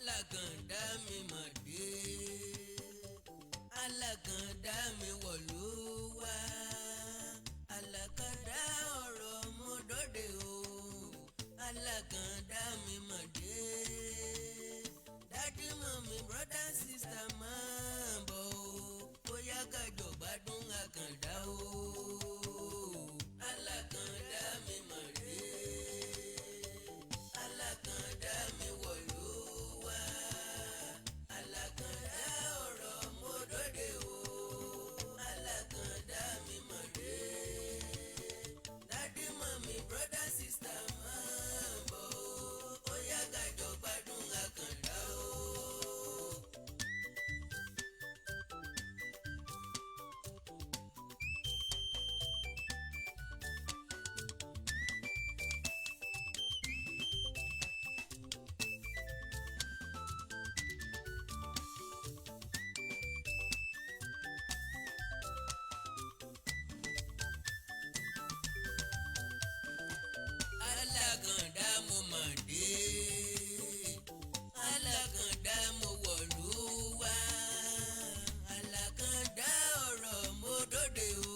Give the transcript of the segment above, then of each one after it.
alákàndá mi mà dé alákàndá mi wọ̀lú wá alákàndá ọ̀rọ̀ mo dóde o alákàndá mi mà dé dádì mọ́mí brother sister máa bọ̀ o bóyá kájọ gbádùn àkàndá o alákàndá mi mà dé alákàndá mi wọ̀lú wá alákàndá ọ̀rọ̀ mo dóde o alákàndá mi mà dé dádì mọ́mí brother sister máa bọ̀ o bóyá kájọ gbádùn àkàndá o. alákàndá mo mà dé alákàndá mo wọ̀lú wá alákàndá ọ̀rọ̀ mo dóde o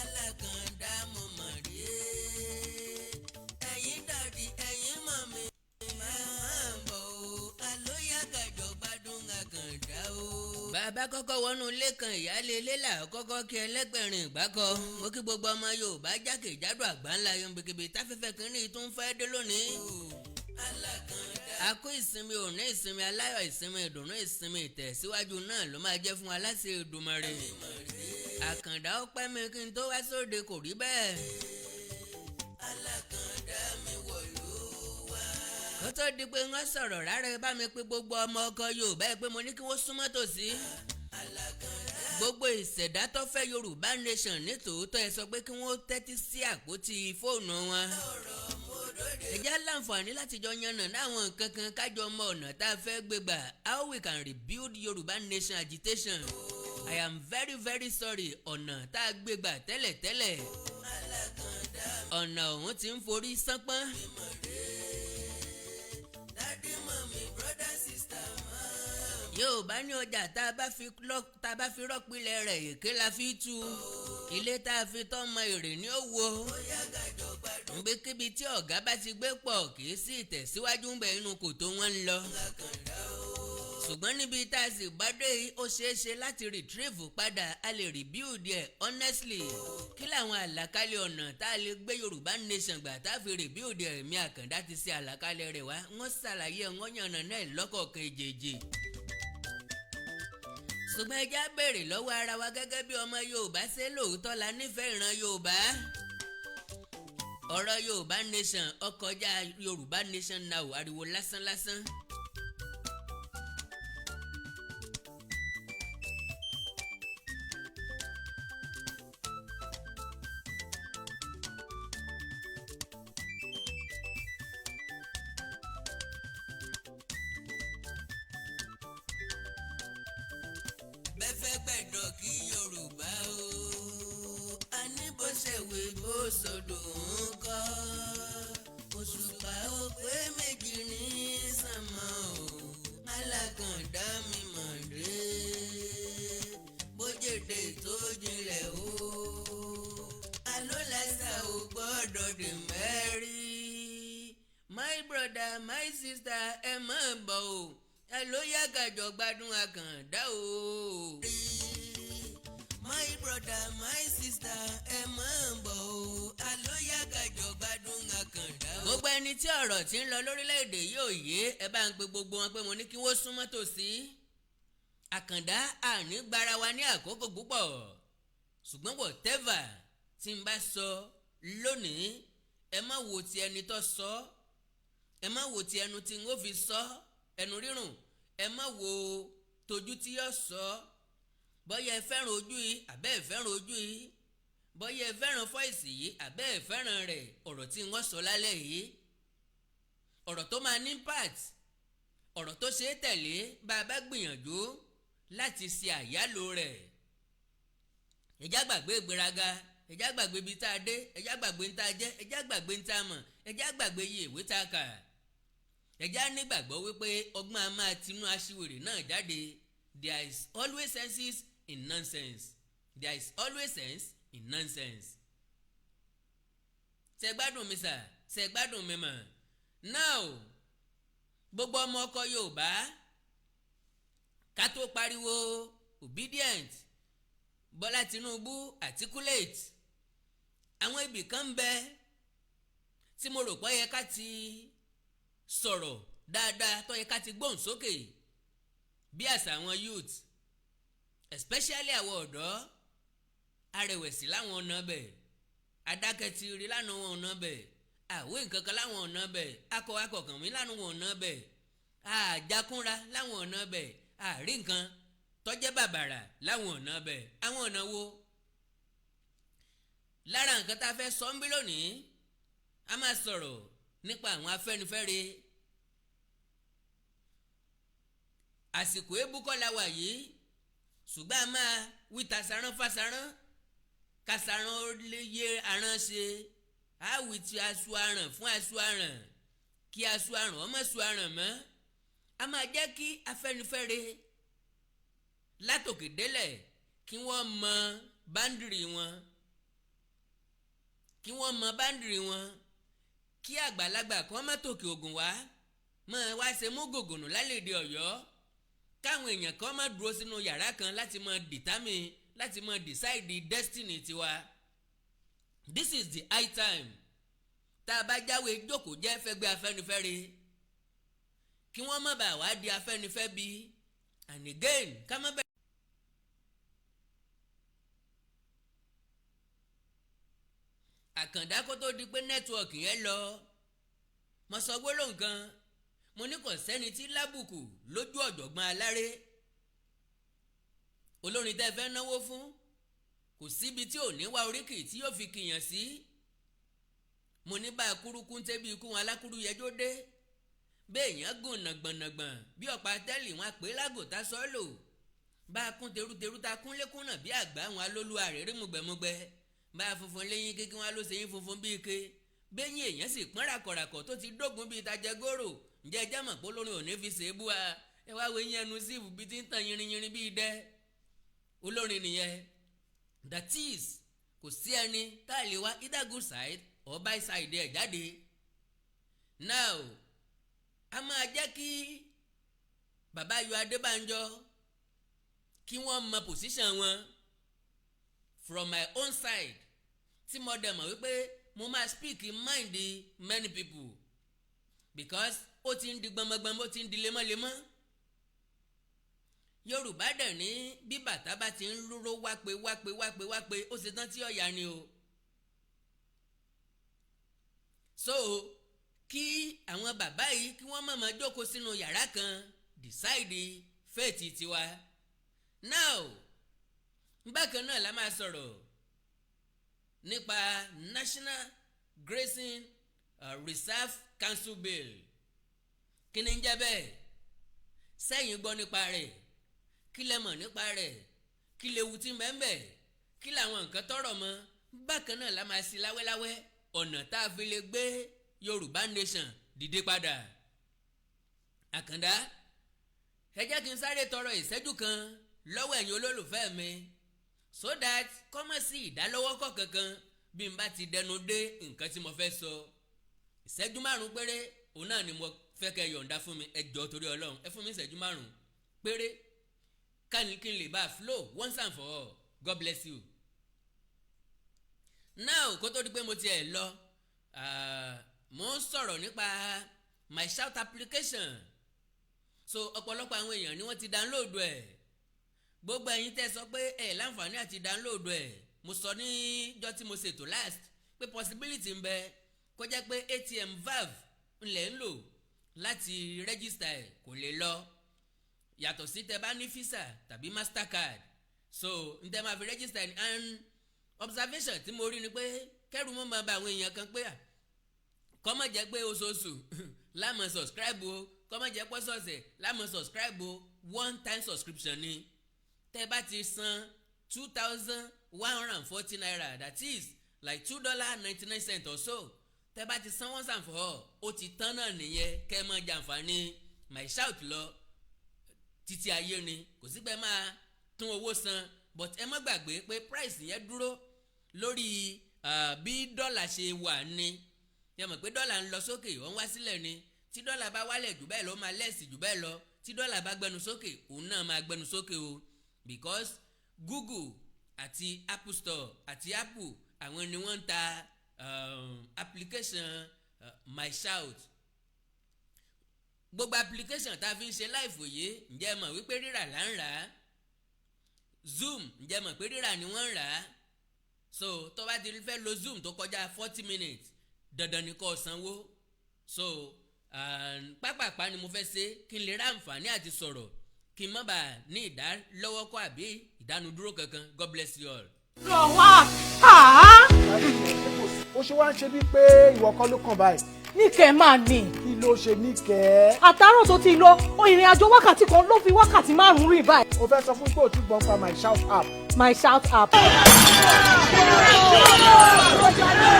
alákàndá mo mà dé ẹ̀yin dàdí ẹ̀yin mọ̀mí máa ń bọ̀ o àlóyá kájọ gbádùn àkàndá o. bàbá kọ́kọ́ wọnú ilé kan ìyáálé ilé là kọ́kọ́ kí ẹlẹ́gbẹ̀rin ìgbákọ̀ mo kí gbogbo ọmọ Yorùbá jákèjádò àgbáńlá yọ̀nbẹ̀kẹ̀bẹ̀ táfẹ́fẹ́ kínní tún fẹ́ dé lónìí. alákàndá. a kó ìsinmi òní ìsinmi aláyọ̀ ìsinmi ìdùnnú ìsinmi ìtẹ̀síwájú náà ló máa jẹ́ fún wa láti Èdùmàrè. àkàndá ó pẹ́ mi kí n tó wá sóde kò rí bẹ́ẹ̀. alákàndá mi wọ̀lú wá. kó tó di pé wọ́n sọ̀rọ̀ rárá bá mi pé gbogbo ọmọ ọkọ Yorùbá ẹ pé mo ní kí wọ́n súnmọ́ tòsí. gbogbo ìṣẹ̀dá tó fẹ́ Yorùbá nation ní tòótọ́ ẹ sọ pé kí wọ́n tẹ́tí sí àpótí fóònù wọn. ẹ jẹ́ láǹfààní láti jọ yànnà láwọn nǹkan kan kájọ mọ ọ̀nà tá a fẹ́ gbé gbà how we can rebuild Yorùbá nation agitation. I am very very sorry ọ̀nà tá a gbé gbà tẹ́lẹ̀tẹ́lẹ̀ ọ̀nà ọ̀hún ti ń forí sánpọ́n. Yorùbá ní ọjà tá a bá fi rọ́pìlẹ̀ rẹ̀ èké la fi tú ilé tá a fi tọ́ mọ èrè ní òwò nbíkíbi tí ọ̀gá bá ti gbé pọ̀ kì í sí ìtẹ̀síwájú ń bẹ inú kòtò wọn ń lọ ṣùgbọ́n níbi tá a sì bá dé ó ṣeé ṣe láti retrieve padà a lè rebuild ẹ̀ honestly kí làwọn àlàkalẹ̀ ọ̀nà tá a lè gbé Yorùbá nation gbà tá a fi rebuild ẹ̀mí Àkàndá ti ṣe àlàkalẹ̀ rẹ̀ wá wọ́n ṣàlàyé wọ́n yànnà náà lọ́kọ̀ọ̀kan èjèèjì ṣùgbọ́n ẹja béèrè lọ́wọ́ ara wa gẹ́gẹ́ bí ọmọ Yorùbá ṣe lóòótọ́ la nífẹ̀ẹ́ ìran Yorùbá ọ̀rọ̀ Yorùbá nation ọkọjá Yorùbá nation now ariwo lásán lásán. bẹ́fẹ́ gbẹ̀dọ̀ kí Yorùbá o a ní bó ṣe wé bó sọdọ̀ ń kọ́ òṣùpá ó pé méjì ní sánmọ̀ o alákàndá mi mà dé bójèdè tó jinlẹ̀ o alólàṣà ò gbọ́dọ̀ dè mẹ́rí my brother my sister ẹ má bọ̀ o ẹ ló yá kájọ gbádùn Àkàndá o. my brother my sister ẹ máa ń bọ̀ o a ló yá kájọ gbádùn Àkàndá o. gbogbo ẹni tí ọ̀rọ̀ tí ń lọ lórílẹ̀‐èdè yóò yé ẹ bá ń pe gbogbo wọn pé mo ní kí wọ́n súnmọ́ tòsí. Àkàndá àní gbára wa ní àkókò púpọ̀ ṣùgbọ́n whatever tí n bá sọ lónìí ẹ má wo ti ẹni tó sọ ẹ má wo ti ẹnu tí n ó fi sọ ẹnu rírùn ẹ má wo tójú tí yóò sọ bọ́yá ẹ fẹ́ràn ojú yìí àbẹ́ ẹ fẹ́ràn ojú yìí bọ́yá ẹ fẹ́ràn fọ́ìsì yìí àbẹ́ ẹ fẹ́ràn rẹ̀ ọ̀rọ̀ tí wọ́n sọ lálẹ́ yìí ọ̀rọ̀ tó máa ní impact ọ̀rọ̀ tó ṣe é tẹ̀lé bá a bá gbìyànjú láti ṣe àyálò rẹ̀ ẹjá gbàgbé ìgbéraga ẹjá gbàgbé ibi tá a dé ẹjá gbàgbé ń tá a jẹ́ ẹjá gbàgbé ń tá a mọ̀ ẹjá gbàgbé iye ìwé tá a kà ẹ̀já nígbàgbọ́ wípé ọgbọ́n a máa tinú aṣiwèrè náà jáde. There is always sense in nonsense. There is always sense in nonsense. ṣé gbádùn mi sà? ṣé gbádùn mi mọ̀? Now gbogbo ọmọ ọkọ Yorùbá ká tó pariwo obedient Bọ́lá Tinubu articulate àwọn ibì kan ń bẹ tí mo rò pé yẹ ká ti sọ̀rọ̀ dáadáa tó yẹ ká ti gbóhùn sókè bí àṣà àwọn youth especially àwọn ọ̀dọ́ arẹ̀wẹ̀sì láwọn ọ̀nà bẹ̀ adákẹ́tìrì láwọn ọ̀nà bẹ̀ àwé nǹkan kan láwọn ọ̀nà bẹ̀ akọ̀kànmí láwọn ọ̀nà bẹ̀ àjàkúnra láwọn ọ̀nà bẹ̀ àrí nǹkan tọ́jẹ́ bàbàrà láwọn ọ̀nà bẹ̀. àwọn ọ̀nà wo? lára nǹkan tá a fẹ́ sọ ń bí lónìí a máa sọ̀rọ̀ nípa àwọn Afẹ́nifẹ́re. àsìkò ebúkọ́ la wà yìí ṣùgbọ́n a máa wí tasarán fásarán kásarán ó lè yé aràn ṣe á wí ti aṣọ aràn fún aṣọ aràn kí aṣọ aràn ọmọ aṣọ aràn mọ́. a máa jẹ́ kí Afẹ́nifẹ́re látòkè délẹ̀ kí wọ́n mọ báńdìrì wọn kí àgbàlagbà kan má tòkè ògùn wá ṣe mú gògùnù lálẹ́dẹ̀ Ọ̀yọ́ káwọn èèyàn kan má dúró sínú yàrá kan láti mọ determine láti mọ decide destiny tiwa. This is the high time tá a bá jáwé jókòó jẹ́ fẹ́gbẹ́ Afẹ́nifẹ́re kí wọ́n má bàa wá di Afẹ́nifẹ́ bí and again ká má bẹ̀rẹ̀. Àkàndá kó tó di pé nẹ́tíwọ̀kì yẹn lọ mo sọ gbólóhùn kan mo ní kò sẹ́ni tí lábùkù lójú ọ̀jọ̀gbọ́n Aláré olórin tẹ́ fẹ́ náwó fún kò síbi tí ò ní wá oríkì tí yóò fi kìyàn sí. mo ní bá a kúrúkú ń tẹ́bí ikú wọn alákúrú yẹjọ́ dé béèyàn gùn nàgbọ̀nàgbọ̀n bí ọ̀pá tẹ́lì wọn pé lágòtá sọ́ọ̀lù bá a kún terúterú ta kún lékún náà bí àgbà wọn alólùwà rẹ̀ rí mugbẹ̀mugbẹ̀ bá a funfun léyìn kékeré wọn ló ṣe yín funfun bíi ike béyìn èèyàn sì pọ́n ràkọ̀ràkọ̀ tó ti dógun bíi tajẹgóró ǹjẹ́ ẹjẹ́ mọ̀ pé olórin ò ní fi ṣèébú wa ẹ wá wo yín ẹnu síìfù bíi ti ń tàn yìnrìnyìnrìn bíi dẹ́ olórin nìyẹn. That is kò sí ẹni tá a lè wá either good side or bad side ẹ̀ jáde. Now a máa jẹ́ kí bàbá Ayọ̀ Adébánjọ kí wọ́n mọ position wọn from my own side tí mo dẹ̀ mọ̀ wípé mo máa speak in mind many people because ó ti ń di gbọmọgbọmọ ó ti ń di lemọ́lemọ́. Yorùbá dẹ̀ ní bí bàtà bá ti ń rúró wápé ó ṣe tán tí ọ̀yà ni o. So kí àwọn bàbá yìí kí wọ́n máa jókòó sínú yàrá kan decide fate tiwa. Now bákan náà la máa sọ̀rọ̀ nípa National Grazing Reserve Council Bill. Kí ni ń jẹ́ bẹ́ẹ̀? Sẹ́yìn gbọ́ nípa rẹ̀? Kí lẹ mọ̀ nípa rẹ̀? Kí lewu tí ń bẹ ńbẹ̀? Kí làwọn nǹkan tọ́rọ̀ mọ́? Bákan náà la máa ṣí láwẹ́láwẹ́ ọ̀nà tá a fi lè gbé Yorùbá nation dìde padà. Àkàndá ẹ jẹ́ kí n sáré tọrọ ìṣẹ́jú kan lọ́wọ́ ẹ̀yin olólùfẹ́ mi so that kọ́mọ̀ sí ìdálọ́wọ́kọ̀ kankan bí n bá ti dẹnu dé nǹkan tí mo fẹ́ sọ. Ìṣẹ́jú 5 péré òun náà ni mo fẹ́ kẹ́ yọ̀ǹda fún mi ẹ jọ̀ọ́ torí Ọlọ́run ẹ fún mi ìṣẹ́jú 5 péré kí n lè bá flow once and for all. God bless you. Now kó tó di pé mo tiẹ̀ lọ mo ń sọ̀rọ̀ nípa my shout application. So ọ̀pọ̀lọpọ̀ àwọn èèyàn ni wọ́n ti download ẹ̀. Gbogbo ẹ̀yin tẹ́ sọ pé ẹ̀ láǹfààní àti download ẹ̀ mo sọ níjọ́ tí mo ṣètò last pé possibility ń bẹ kó jẹ́ pé ATM valve ńlẹ̀ ń lò láti register ẹ̀ kò lè lọ yàtọ̀ sí tẹ́ bá ní visa tàbí mastercard. So n tẹ́ máa fi register ẹ̀ and observation tí mo rí ni pé kẹ́rù mọ́ máa bá àwọn èèyàn kan pé kó má jẹ́ pé oṣooṣù láàmú subscribe o kó má jẹ́ pọ́sọ̀ọ̀sẹ̀ láàmú subscribe o one time subscription ni tẹ́ bá ti san 2,140 naira that is like $2.99 or so tẹ́ bá ti san once and for all ó ti tán náà nìyẹn kẹ́ mọ́ jàǹfààní my shout lọ títí ayé ni kò sí pé máa tún owó san but ẹ má gbàgbé pé price yẹn dúró lórí bí dọ́là ṣe wà ní ẹ mọ̀ pé dọ́là ń lọ sókè ó ń wá sílẹ̀ ni tí dọ́là bá wálẹ̀ jù bẹ́ẹ̀ lọ ó máa lẹ́sì jù bẹ́ẹ̀ lọ tí dọ́là bá gbẹnu sókè òun náà máa gbẹnu sókè o because Google àti Apple Store àti Apple àwọn ni wọ́n ń ta application my shout gbogbo application tá a fi ń ṣe live òye ǹjẹ́ mọ̀ wípé rírà là ń rà á Zoom ǹjẹ́ mọ̀ pé rírà ni wọ́n ń rà á so tó bá ti fẹ́ lo Zoom tó kọjá 40 minutes dandan ni kó sanwó so pápápá ni mo fẹ́ ṣe kí n lè rá àǹfààní àti sọ̀rọ̀ kí n má bàa ní ìdálọ́wọ́kọ́ àbí ìdánudúró kankan. God bless you all. lọ wá ó ṣe wá ń ṣe bíi pé ìwọ kọ́ ló kàn báyìí. níkẹ́ máa ní. kí ló ṣe níkẹ́. àtàárọ̀ tó ti lọ ìrìn àjò wákàtí kan ló fi wákàtí 5 rìn báyìí. o fẹ́ sọ fún pé o ti gbọ́n pa my shout app. my shout app.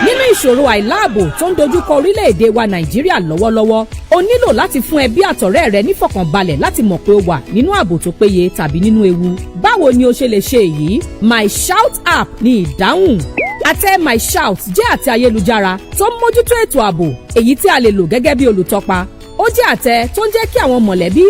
nínú ìṣòro àìláàbò tó ń dojúkọ orílẹ̀-èdè wa Nàìjíríà lọ́wọ́lọ́wọ́ o nílò láti fún ẹbí àtọ̀rẹ́ rẹ nífọ̀kànbalẹ̀ láti mọ̀ pé o wà nínú ààbò tó péye tàbí nínú ewu. báwo ni o ṣe lè ṣe èyí? my shout app ní ìdáhùn. àtẹ my shout jẹ́ àtẹ ayélujára tó ń mójútó ètò ààbò èyí tí a lè lò gẹ́gẹ́ bí olùtọ́pa. ó jẹ́ àtẹ tó ń jẹ́ kí àwọn mọ̀lẹ́bí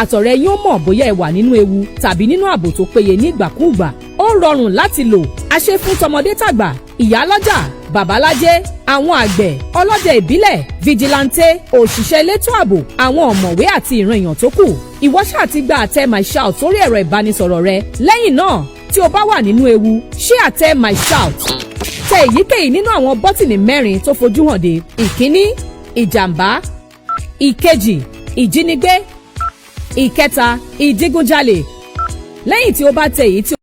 àtọ̀rẹ́ yín ó mọ̀ bóyá ẹ wà nínú ewu tàbí nínú ààbò tó péye nígbàkúùgbà. ó rọrùn láti lò a ṣe fún tọmọdé tàgbà ìyálọ́jà babalájẹ́ àwọn àgbẹ̀ ọlọ́dẹ ìbílẹ̀ fìjìláńtẹ́ òṣìṣẹ́ elétò ààbò àwọn ọ̀mọ̀wé àti ìran èèyàn tó kù. ìwọ ṣáà ti gba àtẹ my shout sórí ẹ̀rọ ìbánisọ̀rọ̀ rẹ. lẹ́yìn náà tí o bá wà nínú ewu ṣí àtẹ my shout. tẹ èyíkéyìí nínú àwọn bọ́tìnì 4 tó fojú hàn dé. ìkíní ìjàmbá, ìkejì ìjínigbé, ìkẹta ìdígunjalè. lẹ́yìn tí o bá tẹ èyí tí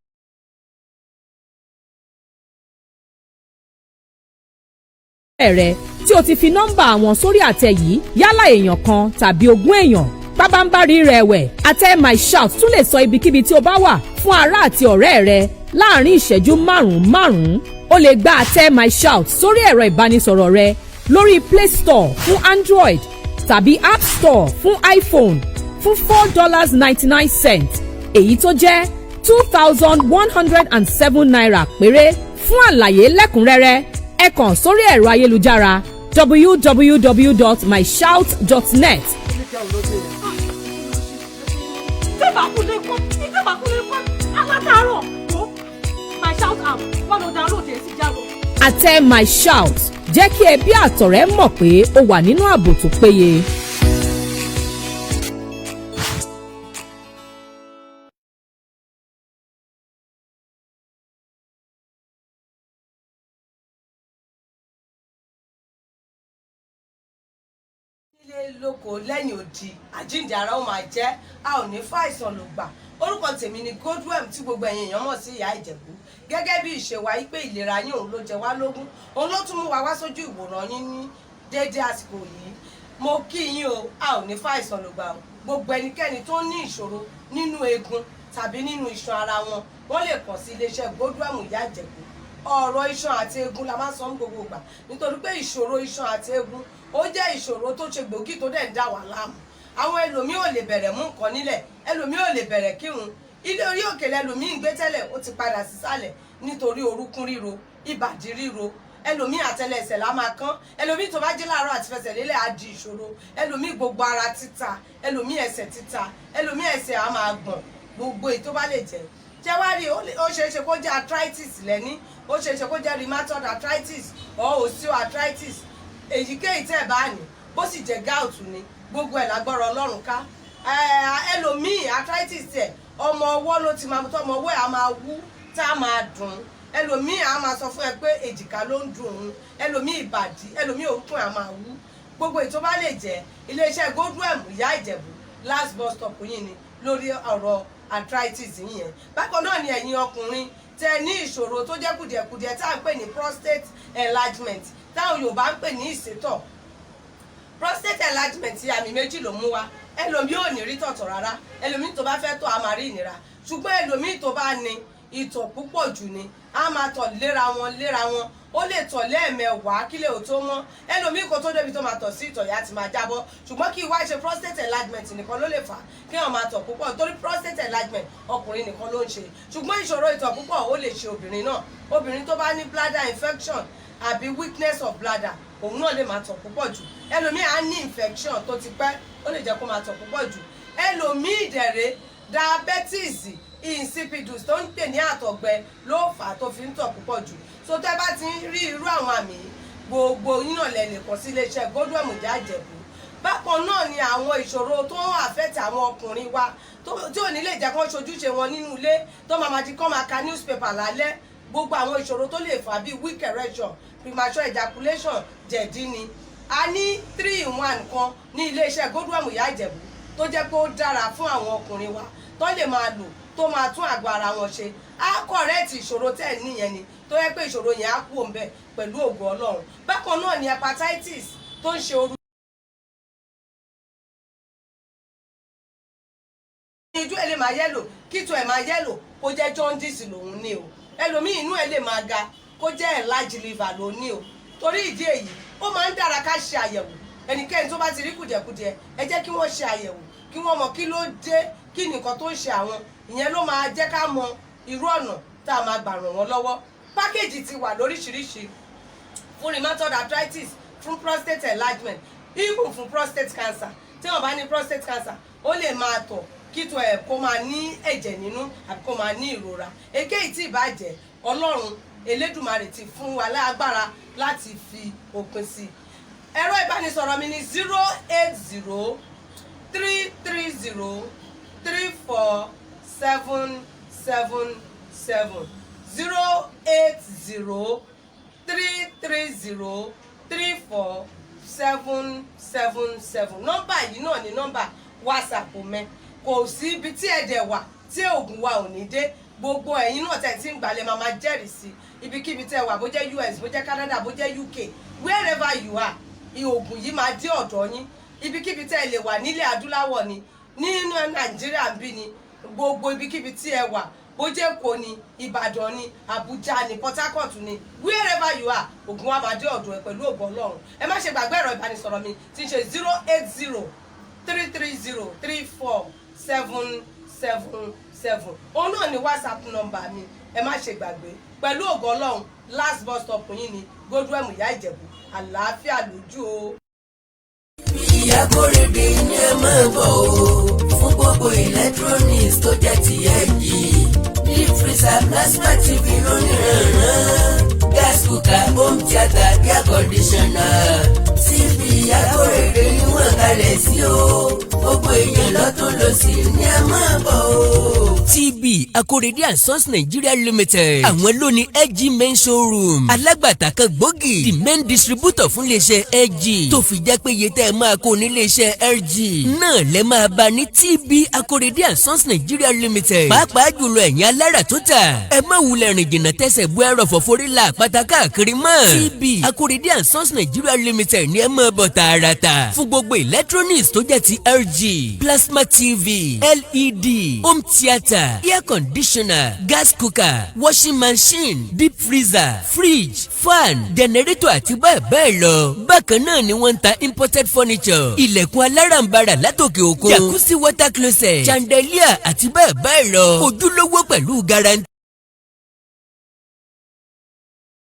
rẹ tí o ti fi nọ́mbà àwọn sórí àtẹ yìí yálà èèyàn kan tàbí 20 èèyàn pábánbárí rẹ̀ wẹ̀. àtẹ my shout tún lè sọ ibikíbi tí o bá wà fún ará àti ọ̀rẹ́ rẹ láàrin ìṣẹ́jú 5. o lè gba àtẹ my shout sórí ẹ̀rọ ìbánisọ̀rọ̀ rẹ lórí Play Store fún Android tàbí App Store fún iPhone fún $4.99 èyí tó jẹ́ 2,107 naira péré. fún àlàyé lẹ́kùnrẹ́rẹ́ ẹ kàn sórí ẹ̀rọ ayélujára www.myshout.net. ìtẹ̀bàkúlé kọ́ alátàárọ̀ tó my shout app wọ́n lọ download ẹ̀ sí jábọ̀. àtẹ my shout jẹ́ kí ẹbí àtọ̀rẹ́ mọ̀ pé o wà nínú ààbò tó péye. lóko lẹ́yìn odi àjíǹde ara ó máa jẹ́ a ò ní fàìsàn ló gbà. orúkọ tèmi ni Godwem tí gbogbo ẹ̀yin èèyàn mọ̀ sí ìyá Ìjẹ̀bú. gẹ́gẹ́ bí ìṣe wa pé ìlera yín òun ló jẹ wá lógún òun ló tún mú wa wá sójú ìwòran yín ní déédé àsìkò yìí. mo kí yín o a ò ní fàìsàn ló gbà o. gbogbo ẹnikẹ́ni tó ní ìṣòro nínú eegun tàbí nínú iṣan ara wọn wọ́n lè kàn sí iléeṣẹ́ Godwem ìyá Ìjẹ̀bú. ọ̀rọ̀ iṣan àti eegun la máa ń sọ ní gbogbo ìgbà nítorí pé ìṣòro iṣan àti eegun ó jẹ́ ìṣòro tó ṣe gbòógì tó dẹ̀ ń dà wá láàmú. àwọn ẹlòmíì ò lè bẹ̀rẹ̀ mú nǹkan nílẹ̀ ẹlòmíì ò lè bẹ̀rẹ̀ kírun ilé orí òkè lẹlòmíì ń gbé tẹ́lẹ̀ ó ti padà sísàlẹ̀ nítorí orúnkún ríro ìbàdí ríro ẹlòmíì àtẹlẹsẹ̀ la máa kán ẹlòmíì tó bá jí láàárọ̀ àti fẹsẹ̀ lélẹ̀ á di ìṣòro ẹlòmíì gbogbo ara títa ẹlòmíì ẹsẹ̀ títa ẹlòmíì ẹsẹ̀ á máa gbọ̀n gbogbo èyí tó bá lè jẹ́ jẹ́wárí ó ṣeéṣe kó jẹ́ arthritis lẹ́ní ó ṣeéṣe kó jẹ́ rheumatoid arthritis or osteoarthritis èyíkéyìí tẹ́ ẹ̀ bá ní bó sì jẹ́ gout ni gbogbo ẹ̀ lágbára Ọlọ́run ká. ẹlòmíì arthritis tẹ̀ ọmọ ọwọ́ ló ti máa tọ́ ọmọ ọwọ́ ẹ̀ á máa wú tá a máa dùn ẹlòmíì á máa sọ fún ẹ pé èjìká ló ń dùn òun ẹlòmíì ìbàdí ẹlòmíì orúnkún ẹ̀ á máa wú gbogbo èyí tó bá lè jẹ́ iléeṣẹ́ Godwem ìyá Ìjẹ̀bú last bus stop yín ni lórí ọ̀rọ̀ arthritis yẹn. bákan náà ni ẹ̀yin ọkùnrin tẹ ní ìṣòro tó jẹ́ kùdìẹ̀kùdìẹ̀ tá à ń pè ní prostate enlargement táwọn Yorùbá ń pè ní ìsétọ̀. prostate enlargement àmì méjì ló mú wa ẹlòmíì ò ní rí tọ̀tọ̀ rárá ẹlòmíì tó bá fẹ́ tọ̀ á máa rí ìnira ṣùgbọ́n ẹlòmíì tó bá ní ìtọ̀ púpọ̀ jù ni a máa tọ̀ léra wọn ó lè tọ̀ lẹ́ẹ̀mẹwàá kílẹ̀ ò tó mọ́ ẹlòmíì kó tó débi tó máa tọ̀ sí ìtọ̀ yá ti máa jábọ́ ṣùgbọ́n kí wá ṣe prostate enlargement nìkan ló lè fà kí wọ́n máa tọ̀ púpọ̀ torí prostate enlargement ọkùnrin nìkan ló ń ṣe ṣùgbọ́n ìṣòro ìtọ̀ púpọ̀ ó lè ṣe obìnrin náà obìnrin tó bá ní bladder infection àbí weakness of bladder òun náà lè máa tọ̀ púpọ̀ jù ẹlòmíì á ní infection tó ti pẹ́ ó lè jẹ́ kó máa tọ̀ púpọ̀ jù ẹlòmíì ìdẹ̀rẹ̀ diabetes insipidus tó ń pè ní àtọ̀gbẹ ló fà á tó fi ń tọ̀ púpọ̀ jù so tẹ́ bá ti rí irú àwọn àmì gbogbo yín náà lẹ lè kàn sí iléeṣẹ́ Godwem Ìjẹ̀bú bákan náà ni àwọn ìṣòro tó ń àfẹ́tì àwọn ọkùnrin wa tí ò ní lè jẹ́ kó ṣojúṣe wọn nínú ilé tó máa di kó máa ka newspaper lálẹ́ gbogbo àwọn ìṣòro tó lè fà bíi weak erection premature ejaculation jẹ̀dí ni a ní 3-in-1 kan ní iléeṣẹ́ Godwem Ìjẹ̀bú tó jẹ́ pé ó dára fún àwọn ọkùnrin wa tó lè máa lò tó máa tún àgọ́ ara wọn ṣe á kọ̀rẹ́ẹ̀tì ìṣòro tẹ̀ níyẹn ni tó yẹ pé ìṣòro yẹn á kú òǹbẹ pẹ̀lú ògo Ọlọ́run bákan náà ni hepatitis tó ń ṣe oru ijú ẹ lè máa yẹ́lò kíto ẹ̀ máa yẹ́lò kó jẹ́ jaundice lòun ní o ẹlòmíì inú ẹ lè máa ga kó jẹ́ enlarged liver lòun ní o torí ìdí èyí ó máa ń dára ká ṣe àyẹ̀wò ẹnikẹ́ni tó bá ti rí kùdìẹ̀kudiẹ ẹ jẹ́ kí wọ́n ṣe àyẹ̀wò kí wọ́n mọ kí ló dé kí nìkan tó ń ṣe àwọn ìyẹn ló máa jẹ́ ká mọ irú ọ̀nà tá a máa gbà ràn wọ́n lọ́wọ́ pákéjì ti wà lóríṣiríṣi fún rheumatoid arthritis fún prostate enlargement even fún prostate cancer tí wọ́n bá ní prostate cancer ó lè máa tọ̀ kíto ẹ̀ kó máa ní ẹ̀jẹ̀ nínú àbí kó máa ní ìrora èkéyìí tí ìbàjẹ́ Ọlọ́run Elédùmarè ti fún wa lágbára láti fi òpin sí ẹ̀rọ ìbánisọ̀rọ̀ mi ní 08033034777 08033034777 nọ́mbà yìí náà ni nọ́mbà WhatsApp mẹ́ kò sí ibi tí ẹ̀dẹ̀ wà tí oògùn wa ò ní dé gbogbo ẹ̀yin náà tẹ̀ tí ń gbalẹ̀ máa jẹ́rìí sí ibikíbi tẹ́ wà bó jẹ́ US bó jẹ́ Canada bó jẹ́ UK wherever you are oògùn yìí máa dé ọ̀dọ̀ yín ibikíbi tẹ́ lè wà nílẹ̀ adúláwọ̀ ni nínú Nàìjíríà ń bí ni gbogbo ibikíbi tí ẹ wà bó jẹ́ Èkó ni Ìbàdàn ni Àbújá ni Port Harcourt ni wherever you are oògùn wa máa dé ọ̀dọ̀ ẹ pẹ̀lú ògo Ọlọ́run ẹ má ṣe gbàgbé ẹ̀rọ ìbánisọ̀rọ̀ mi tí ń ṣe 08033034777 òun náà ni WhatsApp nọ́mbà mi ẹ má ṣe gbàgbé pẹ̀lú ògo Ọlọ́run last bus stop yín ni Godwem Ìjẹ̀bú àlàáfíà lójú o. Ìyá Kórèdé ni ẹ máa bọ̀ o fún gbogbo electronics tó jẹ́ ti ẹ̀jì deep freezer plasma tv lónìrànràn gas cooker home theatre air conditioner TV Ìyá Kórèdé ni wọ́n kalẹ̀ sí o gbogbo èèyàn lọ́tún lọ́sì ni ẹ máa bọ̀ o. TB Akorede and Sons Nigeria Limited àwọn ló ní LG main showroom alágbàtà kan gbòógì the main distributor fún iléeṣẹ́ LG tó fi jẹ́ pé iye tẹ́ ẹ máa kó níléeṣẹ́ LG náà lẹ́ máa bá ní TB Akorede and Sons Nigeria Limited pàápàá jùlọ ẹ̀yin alára tó tà ẹ má wulẹ̀ rìn jìnnà tẹ̀sẹ̀ bú ẹ̀rọ fọ̀fọ́rí la àpáta káàkiri mọ́ TB Akorede and Sons Nigeria Limited ní ẹ máa bọ̀ tààràtà fún gbogbo electronics tó jẹ́ ti LG plasma TV LED home theatre air conditioner gas cooker washing machine deep freezer fridge fan generator àti bẹ́ẹ̀ bẹ́ẹ̀ lọ. Bákan náà ni wọ́n ń ta imported furniture ilẹ̀kùn alárànbarà látòkè òkun jacuzzi water closet chandelier àti bẹ́ẹ̀ bẹ́ẹ̀ lọ ojúlówó pẹ̀lú guarantee.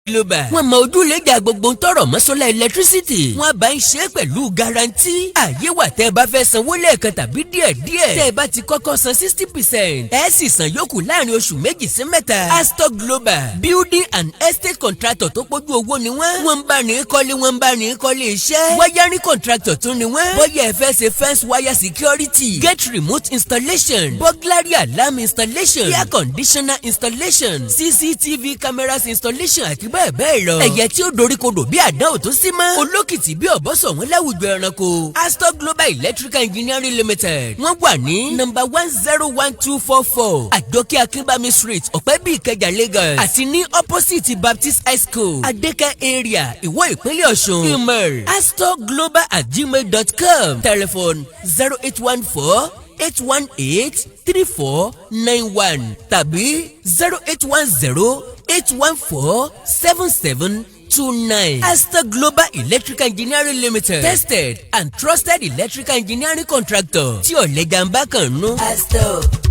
Wọ́n mọ ojúlẹ̀jà gbogbo ń tọrọ mọ́sọ́lá electricity. Wọ́n bá ń ṣe pẹ̀lú garanti. Àyè wà tẹ́ ẹ bá fẹ́ sanwó lẹ́ẹ̀kan tàbí díẹ̀díẹ̀. Tẹ́ ẹ bá ti kọ́kọ́ san 60%. Ẹ sì san yòókù láàrin oṣù méjì sí mẹ́ta. Astor Global building and estate contractor tó pójú owó ni wọ́n. Wọ́n ń bá ní kọ́lé wọ́n ń bá ní kọ́lé iṣẹ́. Wiring contractor tún ni wọ́n. Bóyá ẹ fẹ́ ṣe fence wire security. Gate remote installation. Burglary alarm installation. Air conditioner installation. CCTV cameras installation àti bẹ́ẹ̀ bẹ́ẹ̀ lọ. ẹ̀yẹ tí ó doríkodò bí àdánwò tó sí mọ́. olókìtì bí ọ̀bọ́sọ̀ wọn láwùjọ ẹranko. Astor Global Electrical Engineering Limited. wọ́n wà ní nọ́mbà 101244 Àjọkẹ́ Akínbámi Street Ọ̀pẹ́bí Ìkẹjà Lagos. àti ní opposite Baptist High School Adékẹ́ area Ìwó ìpínlẹ̀ Ọ̀ṣun. email astorglobal@gmail.com telephone 0814 0818-3491 tàbí 0810-814-7729. Asta Global Electrical Engineering Limited, tested and trusted electrical engineering contractor tí ọ̀lẹ́jà ń bá kàn nú. Asta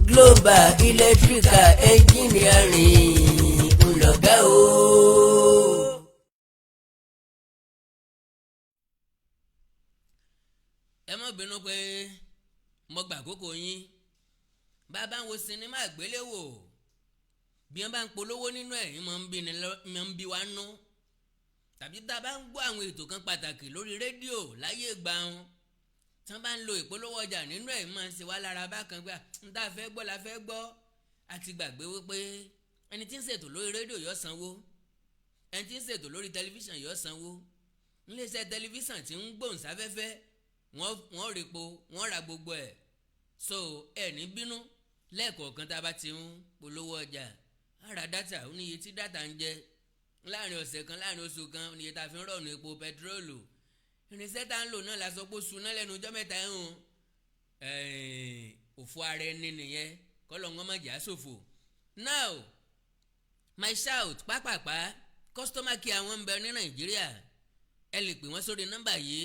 Global Electrical Engineering ńlọgá o. ẹ má bínú pé mo gbà àkókò yín. bàbá ń wo sinimá àgbéléwò bí wọ́n bá ń polówó nínú ẹ̀ ń mọ̀ ń bí wa nú. tàbí tá a bá ń gbọ́ àwọn ètò kan pàtàkì lórí rédíò láyé ìgbàun tí wọ́n bá ń lo ìpolówó ọjà nínú ẹ̀ máa ń ṣe wá lára bákan gbà ń tá a fẹ́ gbọ́ la fẹ́ gbọ́. àti gbàgbé wípé ẹni tí ń ṣètò lórí rédíò yóò sanwó, ẹni tí ń ṣètò lórí tẹlifíṣàn yóò sanwó. iléeṣẹ́ tẹlifíṣàn tí ń gbóhùn sáfẹ́fẹ́ wọ́n rèpo wọ́n ra gbogbo ẹ̀. so ẹ̀ ní bínú lẹ́ẹ̀kọ̀ọ̀kan tá a bá ti ń polówó ọjà á ra dátà ó níye tí dátà ń jẹ láàrin ọ̀sẹ̀ kan láàrin oṣù kan ó níye tá a fi ń rọ̀nù epo pẹtiróòlù. irinṣẹ́ tá ń lò náà la sọ pé oṣù náà lẹ́nu ọjọ́ mẹ́ta ẹ̀hún òfò ara ẹni nìyẹn kọ́lọ̀ wọn má jà sófò. now my shout pápápá customer care àwọn ń bẹ ní Nàìjíríà ẹ lè pè wọ́n sórí nọ́mbà yìí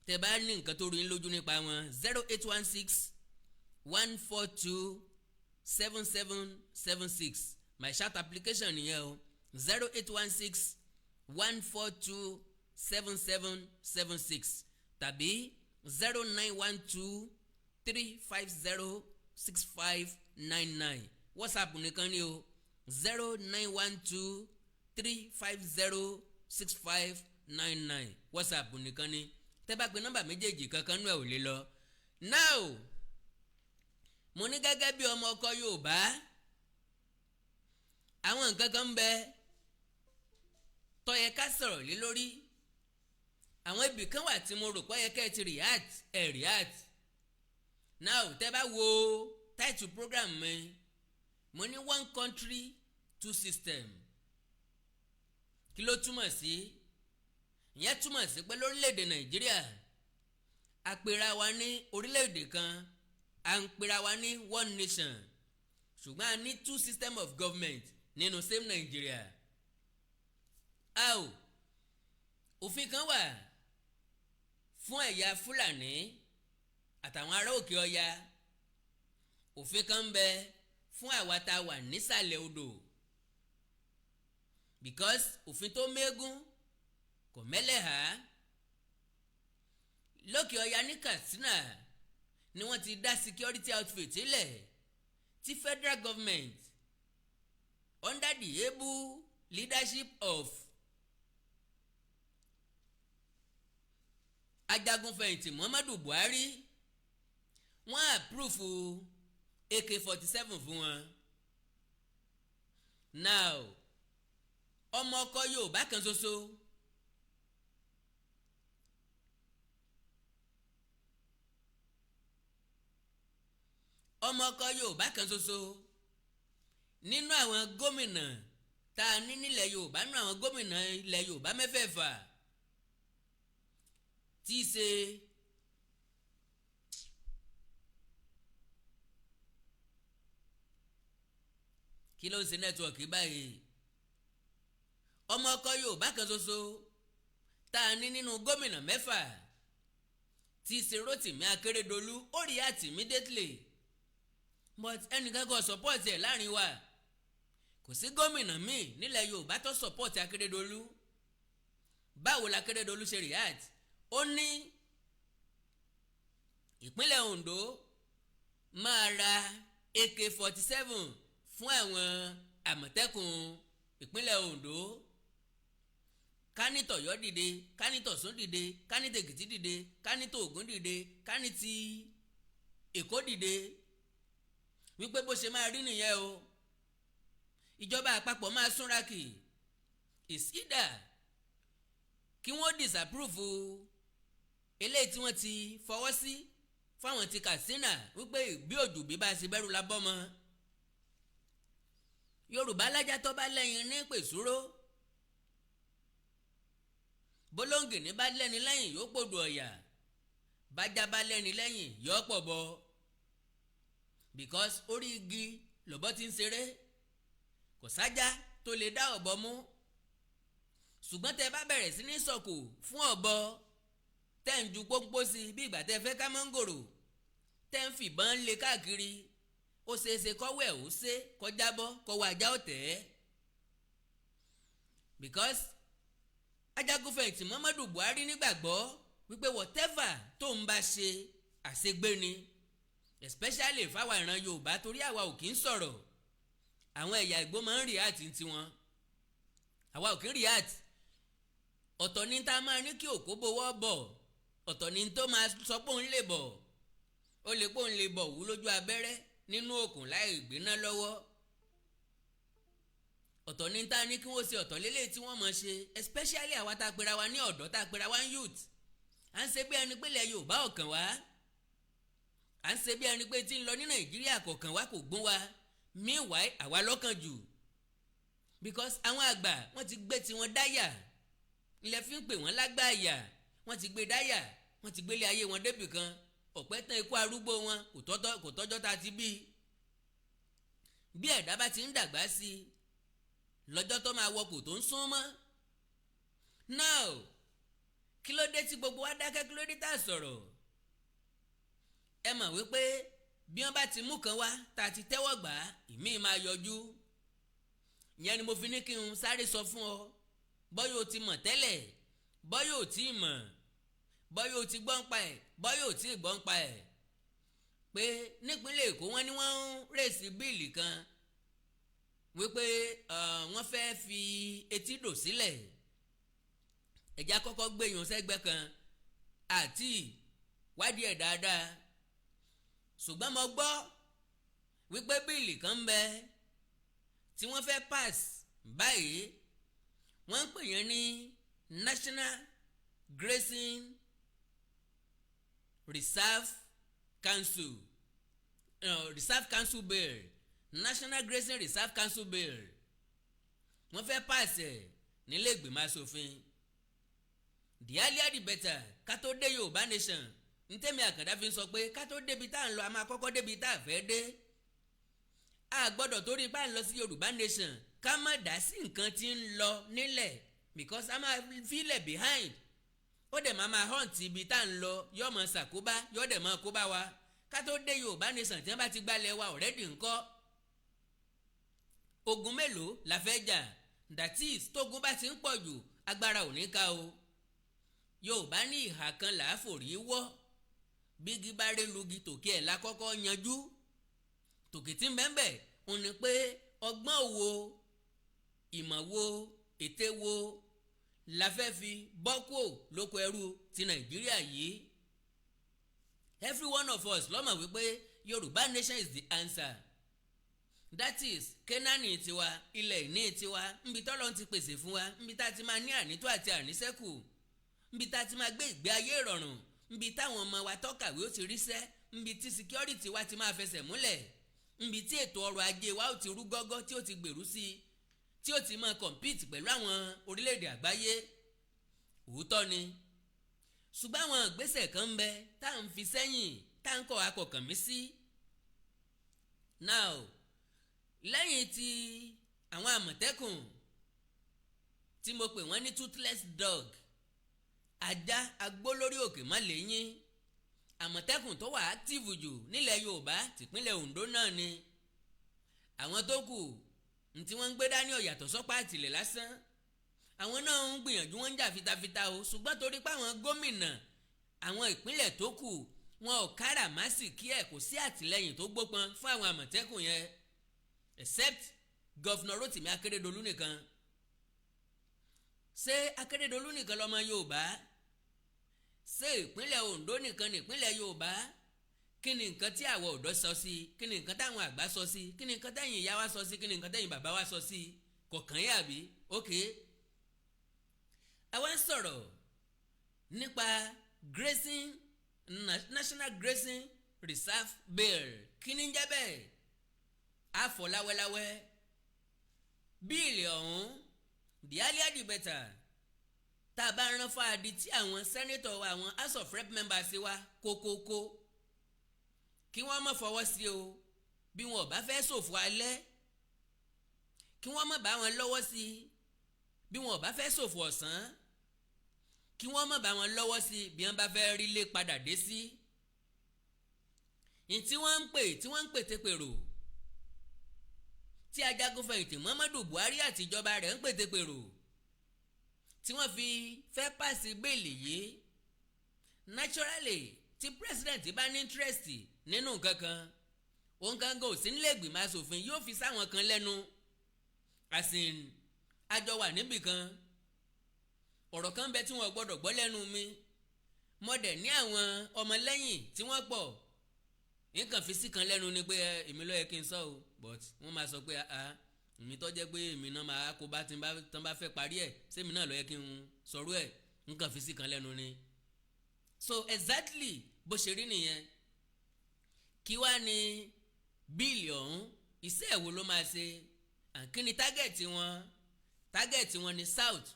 tẹ́ bá ní nǹkan tó rí yín lójú nípa wọn 0816-142-7776 my shout application nìyẹn o 0816-142-7776 tàbí 0912-350-6599 WhatsApp nìkan ni o 0912-350-6599 WhatsApp nìkan ni tẹ́ bá pe nọ́mbà méjèèjì kankan nú ẹ̀ ò lè lọ. now mo ní gẹ́gẹ́ bí ọmọ ọkọ Yorùbá àwọn nǹkan kan ń bẹ tó yẹ ká sọ̀rọ̀ lé lórí. àwọn ibì kan wà tí mo rò pé yẹ kẹ́ ẹ ti react. now tẹ́ bá wo title program mi mo ní one country two system kí ló túmọ̀ sí? ìyẹn túmọ̀ sí pé lórílẹ̀‐èdè Nàìjíríà a pera wa ní orílẹ̀‐èdè kan a ń pera wa ní one nation ṣùgbọ́n a ní two system of government nínú same Nàìjíríà. òfin kan wà fún ẹ̀yà Fúlàní àtàwọn ará òkè ọya, òfin kan ń bẹ fún àwa tá a wà nísàlẹ̀ odò because òfin tó mẹ́gún kò mẹ́lẹ̀há. lókè ọya ní Katsina ni wọ́n ti dá security outfit sílẹ̀ tí federal government under the able leadership of ajagunfẹ̀yìntì Muhammadu Buhari wọ́n approve AK-47 fún wọn. now ọmọ ọkọ Yorùbá kan ṣoṣo nínú àwọn gómìnà tá a ní nílẹ̀ Yorùbá nínú àwọn gómìnà ilẹ̀ Yorùbá mẹ́fẹ̀ẹ̀fà tí í ṣe kí ló ń ṣe nẹ́tíwọ̀kì báyìí ọmọ ọkọ Yorùbá kan ṣoṣo tá a ní nínú gómìnà mẹ́fà tí í ṣe Rotimi Akeredolu ó react immediately but ẹnìkan kò support ẹ̀ láàrin wa kò sí gómìnà míì nílẹ̀ Yorùbá tó support Akeredolu. báwo la Akeredolu ṣe react? ó ní ìpínlẹ̀ Ondo máa ra AK-47 fún àwọn àmọ̀tẹ́kùn ìpínlẹ̀ Ondo. kánítọ̀ Ọ̀yọ́ dìde, kánítọ̀ Ọ̀ṣun dìde, kánítọ̀ Èkìtì dìde, kánítọ̀ Ògùn dìde, kánítì Èkó dìde wípé bó ṣe máa rí nìyẹn o. ìjọba àpapọ̀ máa súnra kì is either kí wọ́n disapprove eléyìí tí wọ́n ti fọwọ́ sí fáwọn ti Katsina wípé bí òjò bí bá ṣe bẹ̀rù labọ́ mọ́. Yorùbá lájà tó bá lẹ́yìn ní pèsúró bólóńgì ní bá lẹ́ni lẹ́yìn yóò pòdù ọ̀yà bájá bá lẹ́ni lẹ́yìn yóò pọ̀ bọ́. because orí igi lọ́bọ ti ń ṣeré kò sájà tó lè dá ọ̀bọ mú ṣùgbọ́n tẹ́ bá bẹ̀rẹ̀ sí ní sọ̀kò fún ọ̀bọ tẹ́ ń ju pónpó sí bí ìgbà tẹ́ fẹ́ ká mọ́ngòrò tẹ́ ń fìbọn lé káàkiri ó ṣeéṣe kọ́wọ́ ẹ̀ ó ṣe kọjábọ́ kọ́wọ́ ajá ó tẹ̀ ẹ́ because ajagunfẹ̀yìntì Muhammadu Buhari nígbàgbọ́ wípé whatever tó ń bá ṣe àṣegbé ni especially fáwọn ìran Yorùbá torí àwa ò kì í sọ̀rọ̀ àwọn ẹ̀yà Ìgbò máa ń react ní tiwọn àwa ò kì í react ọ̀tọ̀ ní tá a máa ní kí òkú bowó bọ̀ ọ̀tọ̀ ní tó máa sọ pé òun lè bọ̀ ó lè pé òun lè bọ̀ wú lójú abẹ́rẹ́ nínú òkun láì gbéná lọ́wọ́ ọ̀tọ̀ ní tá a ní kí wọ́n ṣe ọ̀tọ̀ lélẹ̀ tí wọ́n mọ̀ ṣe especially àwa tá a pera wa ní ọ̀dọ́ tá a pera wa ní youth à ń ṣe bí ẹni pé ilẹ̀ Yorùbá ọ̀kàn wá à ń ṣe bí ẹni pé tí ń lọ ní Nàìjíríà kọ̀ọ̀kan wá kò gbọ́n wa meanwhile àwa lọ́kàn jù because àwọn àgbà wọ́n ti gbé tiwọn dáyà ilẹ̀ fi ń pè wọ́n lágbàáyà wọ́n ti gbé dáyà wọ́n ti gbélé ayé wọn débì kan ọ̀pẹ́ tán ikú arúgbó wọn kò tọ́jọ́ ta ti bí ẹ̀dá bá ti ń dàgbà sí i lọ́jọ́ tó máa wọkò tó ń sún mọ́ now kí ló dé tí gbogbo wa dákẹ́ kí ló dé tá a sọ̀rọ̀ ẹ mọ̀ wípé bí wọ́n bá ti mú kan wá tá a ti tẹ́wọ́ gbà á ìmíì máa yọjú ìyẹn ni mo fi ní kí n sáré sọ fún ọ bọ́yọ̀ ti mọ̀ tẹ́lẹ̀ bọ́yọ̀ tí ì mọ̀ bọ́yọ̀ ti gbọ́n pa ẹ̀ bọ́yọ̀ tí ì gbọ́n pa ẹ̀ pé nípínlẹ̀ Èkó wọ́n ní wọ́n ń rèsì bíìlì kan wípé wọ́n fẹ́ fi etídò sílẹ̀ ẹ̀já kọ́kọ́ gbẹ̀yàn sẹ́gbẹ́ kan àti wádìí ẹ̀ dáadáa ṣùgbọ́n mo gbọ́ wípé bíìlì kan ń bẹ tí wọ́n fẹ́ pass báyìí wọ́n ń pè yẹn ní National Grazing Reserve Council Reserve Council Bill National Grazing Reserve Council Bill wọ́n fẹ́ pass ẹ̀ nílé ìgbìmọ̀ asòfin the earlier the better ká tó dé Yorùbá nation ntẹ́mi Àkàndá fi sọ pé ká tó débi tá à ń lọ a máa kọ́kọ́ débi tá a fẹ́ dé a gbọ́dọ̀ torí bá ń lọ sí Yorùbá nation ká má dá sí nǹkan tí ń lọ nílẹ̀ because a máa filẹ̀ behind ó dẹ̀ máa hunt ibi tá à ń lọ yọ́ mọ̀ ṣàkóbá yọ́ dẹ̀ mọ̀ kóbá wa ká tó dé Yorùbá nation tí wọ́n bá ti gbalẹ̀ wa already ńkọ́ ogun mélòó la fẹ́ jà that is tógun bá ti ń pọ̀ jù agbára ò ní ká o Yorùbá ní ìhà kan làáfòrí wọ́ bígi bá rí lugi tòkè ẹ̀ lákọ́kọ́ yanjú tòkè tí ń bẹ́ẹ̀ òun ni pé ọgbọ́n wo ìmọ̀ wo ète wo la fẹ́ fi bọ́kò lóko ẹrú ti Nàìjíríà yìí every one of us ló mọ̀ wípé Yorùbá nation is the answer that is Kénáánì tiwa ilẹ̀ ìní tiwa nbi tọ́lọ́ ti pèsè fún wa nbi tá a ti máa ní ànító àti àníṣẹ́kù nbi tá a ti máa gbé ìgbé ayé ìrọ̀rùn nbi táwọn ọmọ wa tọ́kàwé ó ti ríṣẹ́ nbi tí security wa ti máa fẹsẹ̀ múlẹ̀ nbi tí ètò ọrọ̀ ajé wa ó ti rú gọ́gọ́ tí ó ti gbèrú sí i tí ó ti máa compete pẹ̀lú àwọn orílẹ̀-èdè àgbáyé òótọ́ ni ṣùgbọ́n àwọn ìgbésẹ̀ kan ń bẹ tá à ń fi sẹ́yìn tá à ń kọ́ akọ̀kàn mí sí now lẹ́yìn tí àwọn àmọ̀tẹ́kùn tí mo pè wọ́n ní toothless dog ajá agbólórí òkè má léyìn àmọ̀tẹ́kùn tó wà active jù nílẹ̀ Yorùbá tìpínlẹ̀ Ondo náà ni àwọn tó kù ntí wọ́n ń gbé dání ọ̀yàtọ̀ sọ́pá àtìlẹ̀ lásán àwọn náà ń gbìyànjú wọ́n ń jà fitafita o ṣùgbọ́n torí pé àwọn gómìnà àwọn ìpínlẹ̀ tó kù wọn ò káràmásìkí ẹ̀ kò sí àtìlẹ́yìn tó gbópọn fún àwọn àmọ̀tẹ́kùn yẹn except Governor Rotimi Akeredolu nìkan ṣé Akeredolu nìkan lọ́mọ Yorùbá ṣé ìpínlẹ̀ Ondo nìkan ní ìpínlẹ̀ Yorùbá kí ni nǹkan tí àwọn ọ̀dọ́ sọ sí kí ni nǹkan táwọn àgbà sọ sí kí ni nǹkan táyìn ìyá wa sọ sí kí ni nǹkan táyìn bàbá wa sọ sí kọ̀ọ̀kan yà bí ok àwa ń sọ̀rọ̀ nípa grazing National Grazing Reserve Bill kí ni ń jẹ́ bẹ́ẹ̀ àfọ̀ láwẹ́láwẹ́ bíìlì ọ̀hún the earlier the better tá a bá rán fáadì tí àwọn sẹ́nẹ́tọ̀ àwọn House of Rep members wa kókókó kí wọ́n má fọwọ́ sí o bí wọn ò bá fẹ́ ṣòfò alẹ́ kí wọ́n má bá wọn lọ́wọ́ sí i bí wọn ò bá fẹ́ ṣòfò ọ̀sán kí wọ́n má bá wọn lọ́wọ́ sí i bí wọ́n bá fẹ́ rí lé padà dé sí i tí wọ́n ń pètèpèrò tí ajagunfẹ̀yìntì Muhammadu Buhari àti ìjọba rẹ̀ ń pètèpèrò tí wọ́n fi fẹ́ pàṣẹ bẹ́ẹ̀lì yìí naturally tí president bá ní interest nínú nǹkan kan òun kan gò sí nílé ìgbìmọ̀ asòfin yóò fi sáwọn kan lẹ́nu àsìn àjọ wà níbì kan ọ̀rọ̀ kan bẹ tí wọ́n gbọ́dọ̀ gbọ́ lẹ́nu mi mọ̀dẹ̀ ní àwọn ọmọlẹ́yìn tí wọ́n pọ̀ nǹkan fi sí kan lẹ́nu ni pé èmi ló yẹ kí n sọ o but wọ́n máa sọ pé èmi tó jẹ́ pé èmi náà máa kó bá tán bá fẹ́ parí ẹ̀ sẹ́mi náà ló yẹ kí n sọ̀rọ̀ ẹ̀ nǹkan fi sí kan lẹ́nu ni so exactly bó ṣe rí nìyẹn kí wá ní bíìlì ọ̀hún iṣẹ́ ẹ̀wò ló máa ṣe kí ni tágẹ̀tì wọn ni south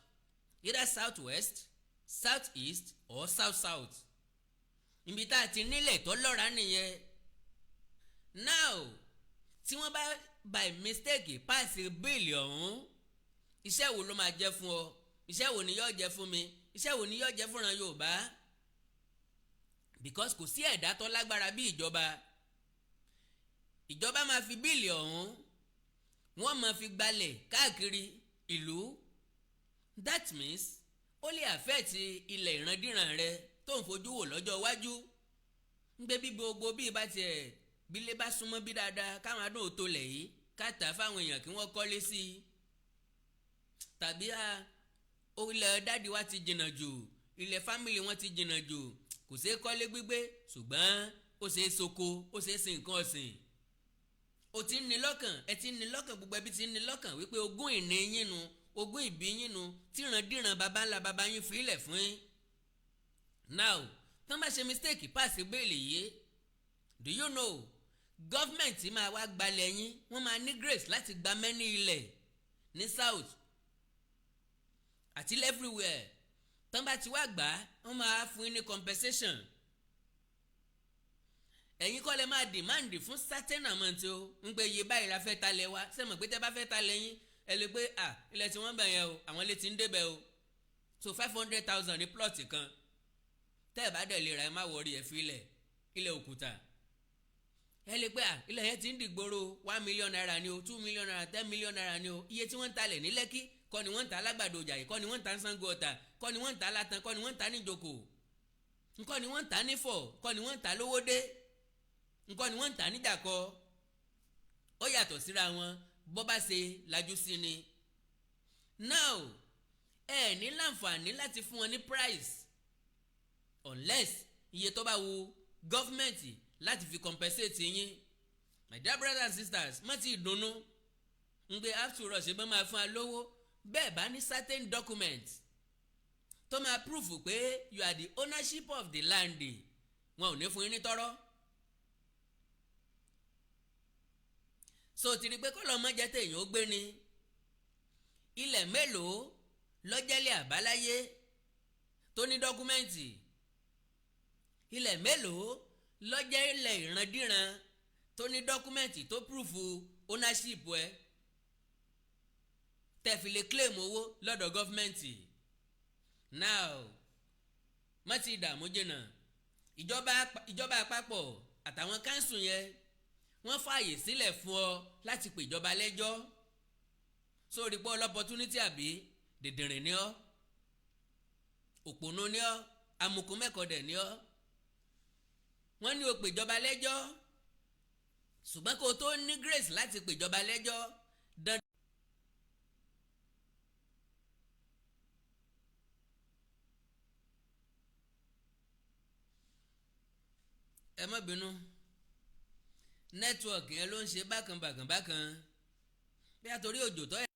either south west south east or south south ibi tá a ti nílẹ̀ tó lọ́ra nìyẹn now tí wọ́n bá by mistake paasi bíìlì ọ̀hún iṣẹ́ wo ló máa jẹ́ fún ọ iṣẹ́ wo ni yóò jẹ́ fún mi iṣẹ́ wo ni yóò jẹ́ fúnra Yorùbá because kò sí ẹ̀dá tó lágbára bí ìjọba máa fi bíìlì ọ̀hún wọ́n máa fi gbalẹ̀ káàkiri ìlú that means ó lè affect ilẹ̀ ìrandíran rẹ tó ń fojú wò lọ́jọ́ iwájú ń gbé bí gbogbo bí ibà tiẹ̀ bílé bá súnmọ́ bí dáadáa káwọn adùn ò tó lẹ̀ yìí ká tà fáwọn èèyàn kí wọ́n kọ́lé sí i tàbí ilẹ̀ dáàdi wa ti jìnnà jù ilẹ̀ fámìlì wọn ti jìnnà jù kò ṣeé kọ́lé gbígbé ṣùgbọ́n ó ṣeé soko ó ṣeé sin nǹkan ọ̀sìn ó ti ń ní lọ́kàn ẹ ti ń ní lọ́kàn gbogbo ẹbí ti ń ní lọ́kàn wípé ogún ìní yín nu ogún ìbí yín nu tíran-díran baba ńlá baba yín fi ilẹ̀ fún yín now tán bá ṣe mistake paasi bẹ́ẹ̀lì yìí do you know gọ́fìmẹ̀ntì máa wá gbalẹ̀ yín wọ́n máa ní grace láti gba mẹ́ni ilẹ̀ ní south àti everywhere tán bá ti wá gbà wọ́n máa fún yín ní compensation ẹ̀yin kọ́ lẹ máa demand fún certain amount o ń pé iye báyìí la fẹ́ talẹ̀ wa sẹ́mọ̀ pé tẹ́ bá fẹ́ talẹ̀ yín ẹ lè pé ilẹ̀ tí wọ́n bẹ̀ yẹn o àwọn ilé tí ń débẹ̀ o so 500,000 ní plot kan tẹ́ ẹ̀ bá dẹ̀ lè ra ẹ má wọrí ẹ fi ilẹ̀ òkúta ẹ lè pé ilẹ̀ yẹn ti ń dìgboro 1 million naira ni o 2 million naira 10 million naira ni o iye tí wọ́n ń talẹ̀ ní Lẹ́kí kọ́ ni wọ́n ń ta alágbàdo Ìjàyè kọ́ ni wọ́n ń ta Ṣàngó Ọ̀tà kọ́ ni wọ́n ń ta Látàn kọ́ ni wọ́n ń ta níjòkó kọ́ ni wọ́n ń ta nífọ̀ kọ́ ni wọ́n ń ta lówódé nǹkan ni wọ́n ń tà níjàkọ́ ó yàtọ̀ síra wọn bó bá ṣe lajú sí ni now ẹ ní láǹfààní láti fún wọn ní price unless iye tó bá wu gọ́fìmẹ̀ntì láti fi compensate yín my dear brothers and sisters má ti dùnnú ń gbé after all ṣe bá máa fún wa lówó bẹ́ẹ̀ bá ní certain documents tó máa proof pé you are the ownership of the land wọn ò ní fún yín ní tọ́rọ́. so ti rí pé kọ́ lọ́mọ jẹ́ téèyàn ó gbé ni ilẹ̀ mélòó lọ́jẹ́lẹ̀ àbáláyé tó ní dọ́kúmẹ́ǹtì ilẹ̀ mélòó lọ́jẹ́lẹ̀ ìrandíran tó ní dọ́kúmẹ́ǹtì tó púrúfù ownership ẹ tẹ̀fìlẹ̀ claim owó lọ́dọ̀ gọ́fìmẹ̀ntì now má ti dààmú jìnnà ìjọba àpapọ̀ àtàwọn káńsù yẹn wọ́n fààyè sílẹ̀ fún ọ láti pè ìjọba lẹ́jọ́ sórí pé ọlọ́pọ̀túnítì àbí dèdèrìn ni ọ́ òpònú ni ọ́ amukun mẹ́kọ̀ọ́dẹ̀ ni ọ́ wọ́n ní o pè ìjọba lẹ́jọ́ ṣùgbọ́n kó o tó ní grace láti pè ìjọba lẹ́jọ́ dandan. ẹ má bínú nẹ́tíwọ̀kì yẹn ló ń ṣe bákan bí a torí òjò tó yẹ.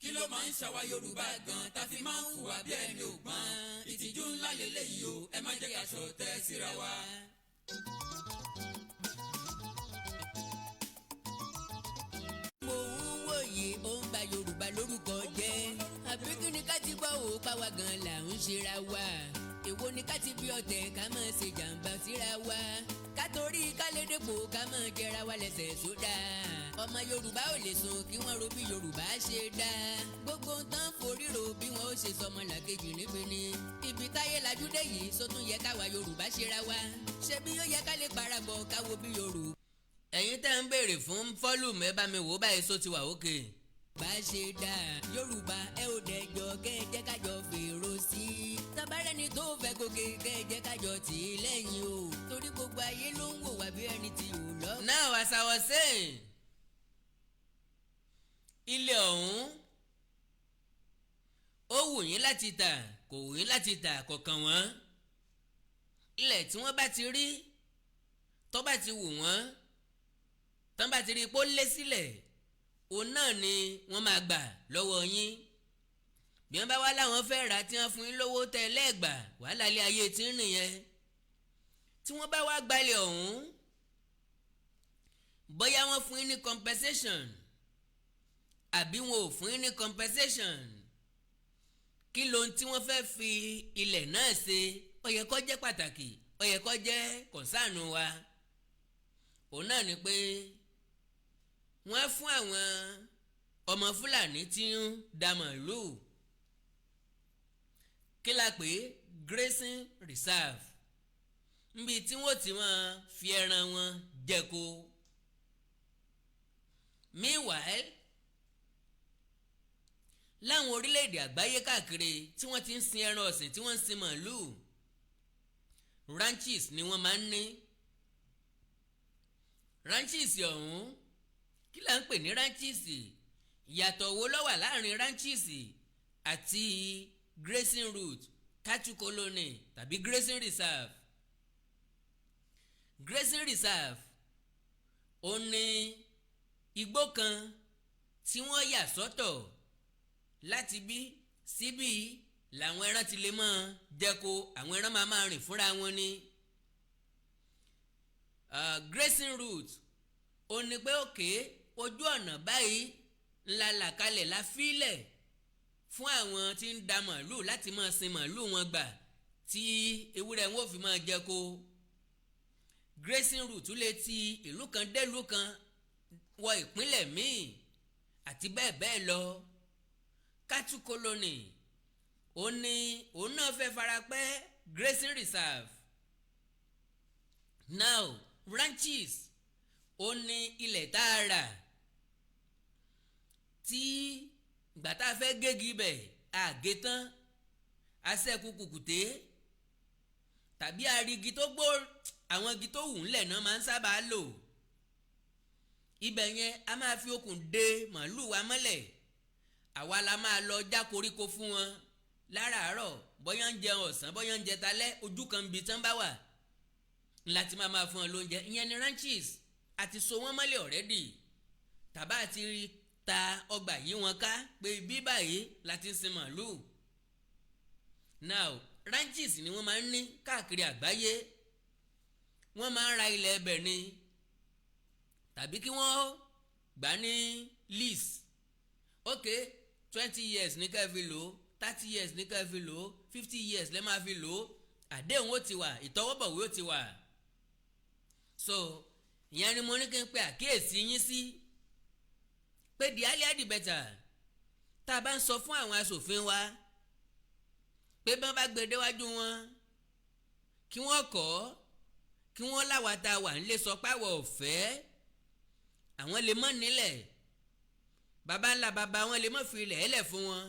kí ló máa ń ṣàwa Yorùbá gan tá fi máa ń hùwà bí ẹni ògbọ́n ìtìjú ńlá lélẹ́yìí o ẹ má jẹ́ ká ṣọ̀tẹ̀ síra wa. mo ń wòye ó ń gba Yorùbá. lórúkọ jẹ́ àbí kí ni ká ti gbọ́ ò páwa gan là ń ṣera wa èwo ni ká ti bí ọ̀tẹ̀ ká máa ṣe jàǹbá síra wa ká torí ká lè dépò ká máa jẹra wa lẹ́sẹ̀ sódà ọmọ Yorùbá ò lè sùn kí wọ́n ro bí Yorùbá ṣe dá gbogbo tán foríro bí wọ́n ó ṣe sọmọ làkejì níbi ni ibi táyé lajú dé yìí sótún yẹ káwa Yorùbá ṣera wa ṣé bí ó yẹ ká lè parapọ̀ káwo bí Yorùbá. ẹ̀yin tẹ́ ń béèrè fún fọ́lùmù ẹ bá mi wò báyìí só ti wà ókè. bá ṣe dá Yorùbá ẹ ò dẹjọ́ kẹ́ ẹ jẹ́ kájọ fèrò sí i tabarẹ́ni tó fẹ́ gòkè kẹ́ ẹ jẹ́ kájọ tì í lẹ́yìn o torí gbogbo ayé ló ń wò wá bí ẹni tí ò lọ. Now as I was saying ilé ọ̀hún ó wù yín láti tà kò wù yín láti tà kọ̀ọ̀kan wọ́n ilẹ̀ tí wọ́n bá ti rí tó bá ti wù wọ́n tán bá ti rí pó lé sílẹ̀ òun náà ni wọ́n máa gbà lọ́wọ́ yín bí wọ́n bá wá láwọn fẹ́ rà tí wọ́n fún yín lówó tẹ́ lẹ́ẹ̀gbà wàhálà ilé ayé tí ń rìn yẹn tí wọ́n bá wá gbalẹ̀ ọ̀hún bóyá wọ́n fún yín ní compensation àbí wọn ò fún yín ní compensation kí lohun tí wọ́n fẹ́ fi ilẹ̀ náà ṣe ó yẹ kó jẹ́ pàtàkì ó yẹ kó jẹ́ kọ̀ǹsáànù wa òun náà ni pé wọ́n fún àwọn ọmọ Fúlàní tí ń da màlúù kí la pè grazing reserve níbi tí wọ́n ti máa fi ẹran wọn jẹko meanwhile láwọn orílẹ̀-èdè àgbáyé káàkiri tí wọ́n ti ń sin ẹran ọ̀sìn tí wọ́n ń sin màlúù ranches ni wọ́n máa ń ní ranches ọ̀hún kí là ń pè ní ranches ìyàtọ̀ wo ló wà láàrin ranches àti grazing route cattle colony tàbí grazing reserve grazing reserve ó ní igbó kan tí wọ́n yà sọ́tọ̀ láti bí síbí làwọn ẹran ti lè máa jẹko àwọn ẹran máa rìn fúnra wọn ni grazing route ó ní pé òkè ojú ọ̀nà báyìí ńlá làkalẹ̀ la fílẹ̀ fún àwọn tí ń da màlúù láti máa sin màlúù wọn gbà tí ewúrẹ́ wọn ò fi máa jẹko grazing route lè ti ìlú kan délùú kan wọ ìpínlẹ̀ míì àti bẹ́ẹ̀ bẹ́ẹ̀ lọ cattle colony òun náà fẹ́ farapẹ́ grazing reserve now ranches ó ní ilẹ̀ tá a rà tí ìgbà tá a fẹ́ gégi bẹ̀ àgé tán aṣẹ́kù kùkùté tàbí arigi tó gbó àwọn igi tó wù ńlẹ̀ náà máa ń sábà lò ibẹ̀ yẹn a máa fi okùn de màálù wa mọ́lẹ̀ àwa la máa lọ já koríko fún wọn láràárọ̀ bóyá ń jẹ ọ̀sán bóyá ń jẹ talẹ́ ojú kan bí tán bá wà láti máa fún wọn lóúnjẹ ìyẹn ni ranches àti so wọ́n mọ́lẹ̀ already tàbá àti ta ọgbà yìí wọn ká pé bí báyìí láti ń sin màálù now ranches ni wọ́n máa ń ní káàkiri àgbáyé wọ́n máa ń ra ilẹ̀ ẹbẹ̀ ni tàbí kí wọ́n gbà ní lease ok 20 years ní ká fi lò 30 years ní ká fi lò 50 years lẹ́ máa fi lò àdéhùn ó ti wà ìtọwọ́bọ̀wé ó ti wà so ìyẹn ni mo ní kí n pe àkíyèsí yín sí pé the earlier the better tá a bá ń sọ fún àwọn aṣòfin wa pé bí wọ́n bá gbé déwájú wọn kí wọ́n kọ́ kí wọ́n láwa tá a wà ń lè sọ páwọ̀ ọ̀fẹ́ àwọn lè mọ̀ nílẹ̀ baba ńlá baba wọn lè mọ̀ fi ilẹ̀ ẹlẹ̀ fún wọn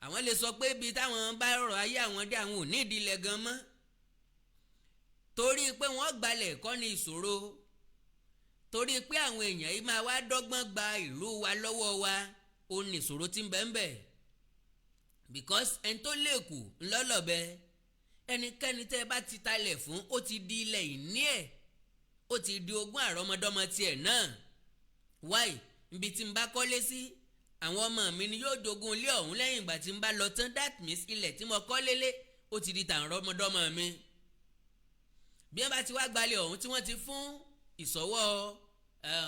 àwọn lè sọ pé ibi táwọn bá rọ̀ ayé àwọn dé àwọn ò ní ìdílé gan mọ́ torí pé wọ́n gbalẹ̀ kọ́ ni ìṣòro torí pé àwọn èèyàn yìí máa wá dọ́gbọ́n gba ìlú wa lọ́wọ́ wa ó ní ìṣòro tí ń bẹ ń bẹ because ẹni tó léèkù ńlọ́lọ́bẹ ẹnikẹ́ni tẹ́ bá ti talẹ̀ fún ó ti di ilẹ̀ ìní ẹ̀ ó ti di ogún àrọ́mọdọ́mọ tiẹ̀ náà why ibi tí n bá kọ́lé sí àwọn ọmọ mi ni yóò jogún ilé ọ̀hún lẹ́yìn ìgbà tí n bá lọ tán that means ilẹ̀ tí mo kọ́lé lé ó ti di tàrọ́mọdọ́mọ mi bí wọ́n bá ti wá gbalẹ̀ ọ̀hún tí wọ́n ti fún ìsọ̀wọ́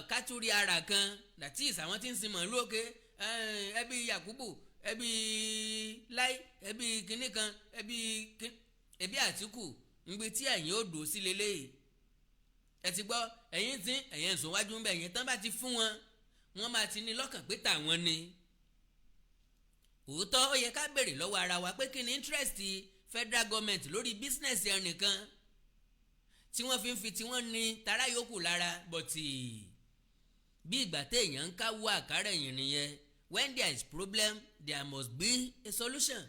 kátúrí ara kan that is àwọn tí ń sin màálù òkè ẹbí Yakubu ẹbí Lai ẹbí kinní kan ẹbí Àtíkù ngbé tí ẹ̀yin ó dò sí leléyìí ẹ ti gbọ́ ẹ̀yin tí ẹ̀yin ń sùn wájú ń bẹ̀ yẹn tán bá ti fún wọn wọ́n máa ti ní lọ́kàn pé tàwọn ni òótọ́ ó yẹ ká béèrè lọ́wọ́ ara wa pé kí ni interest federal government lórí business ẹnìkan tí wọ́n fi tí wọ́n ní tara yòókù lára bọ̀tì bí ìgbà téèyàn ń káwọ́ àkàrà ẹ̀yìn nìyẹn when there is problem there must be a solution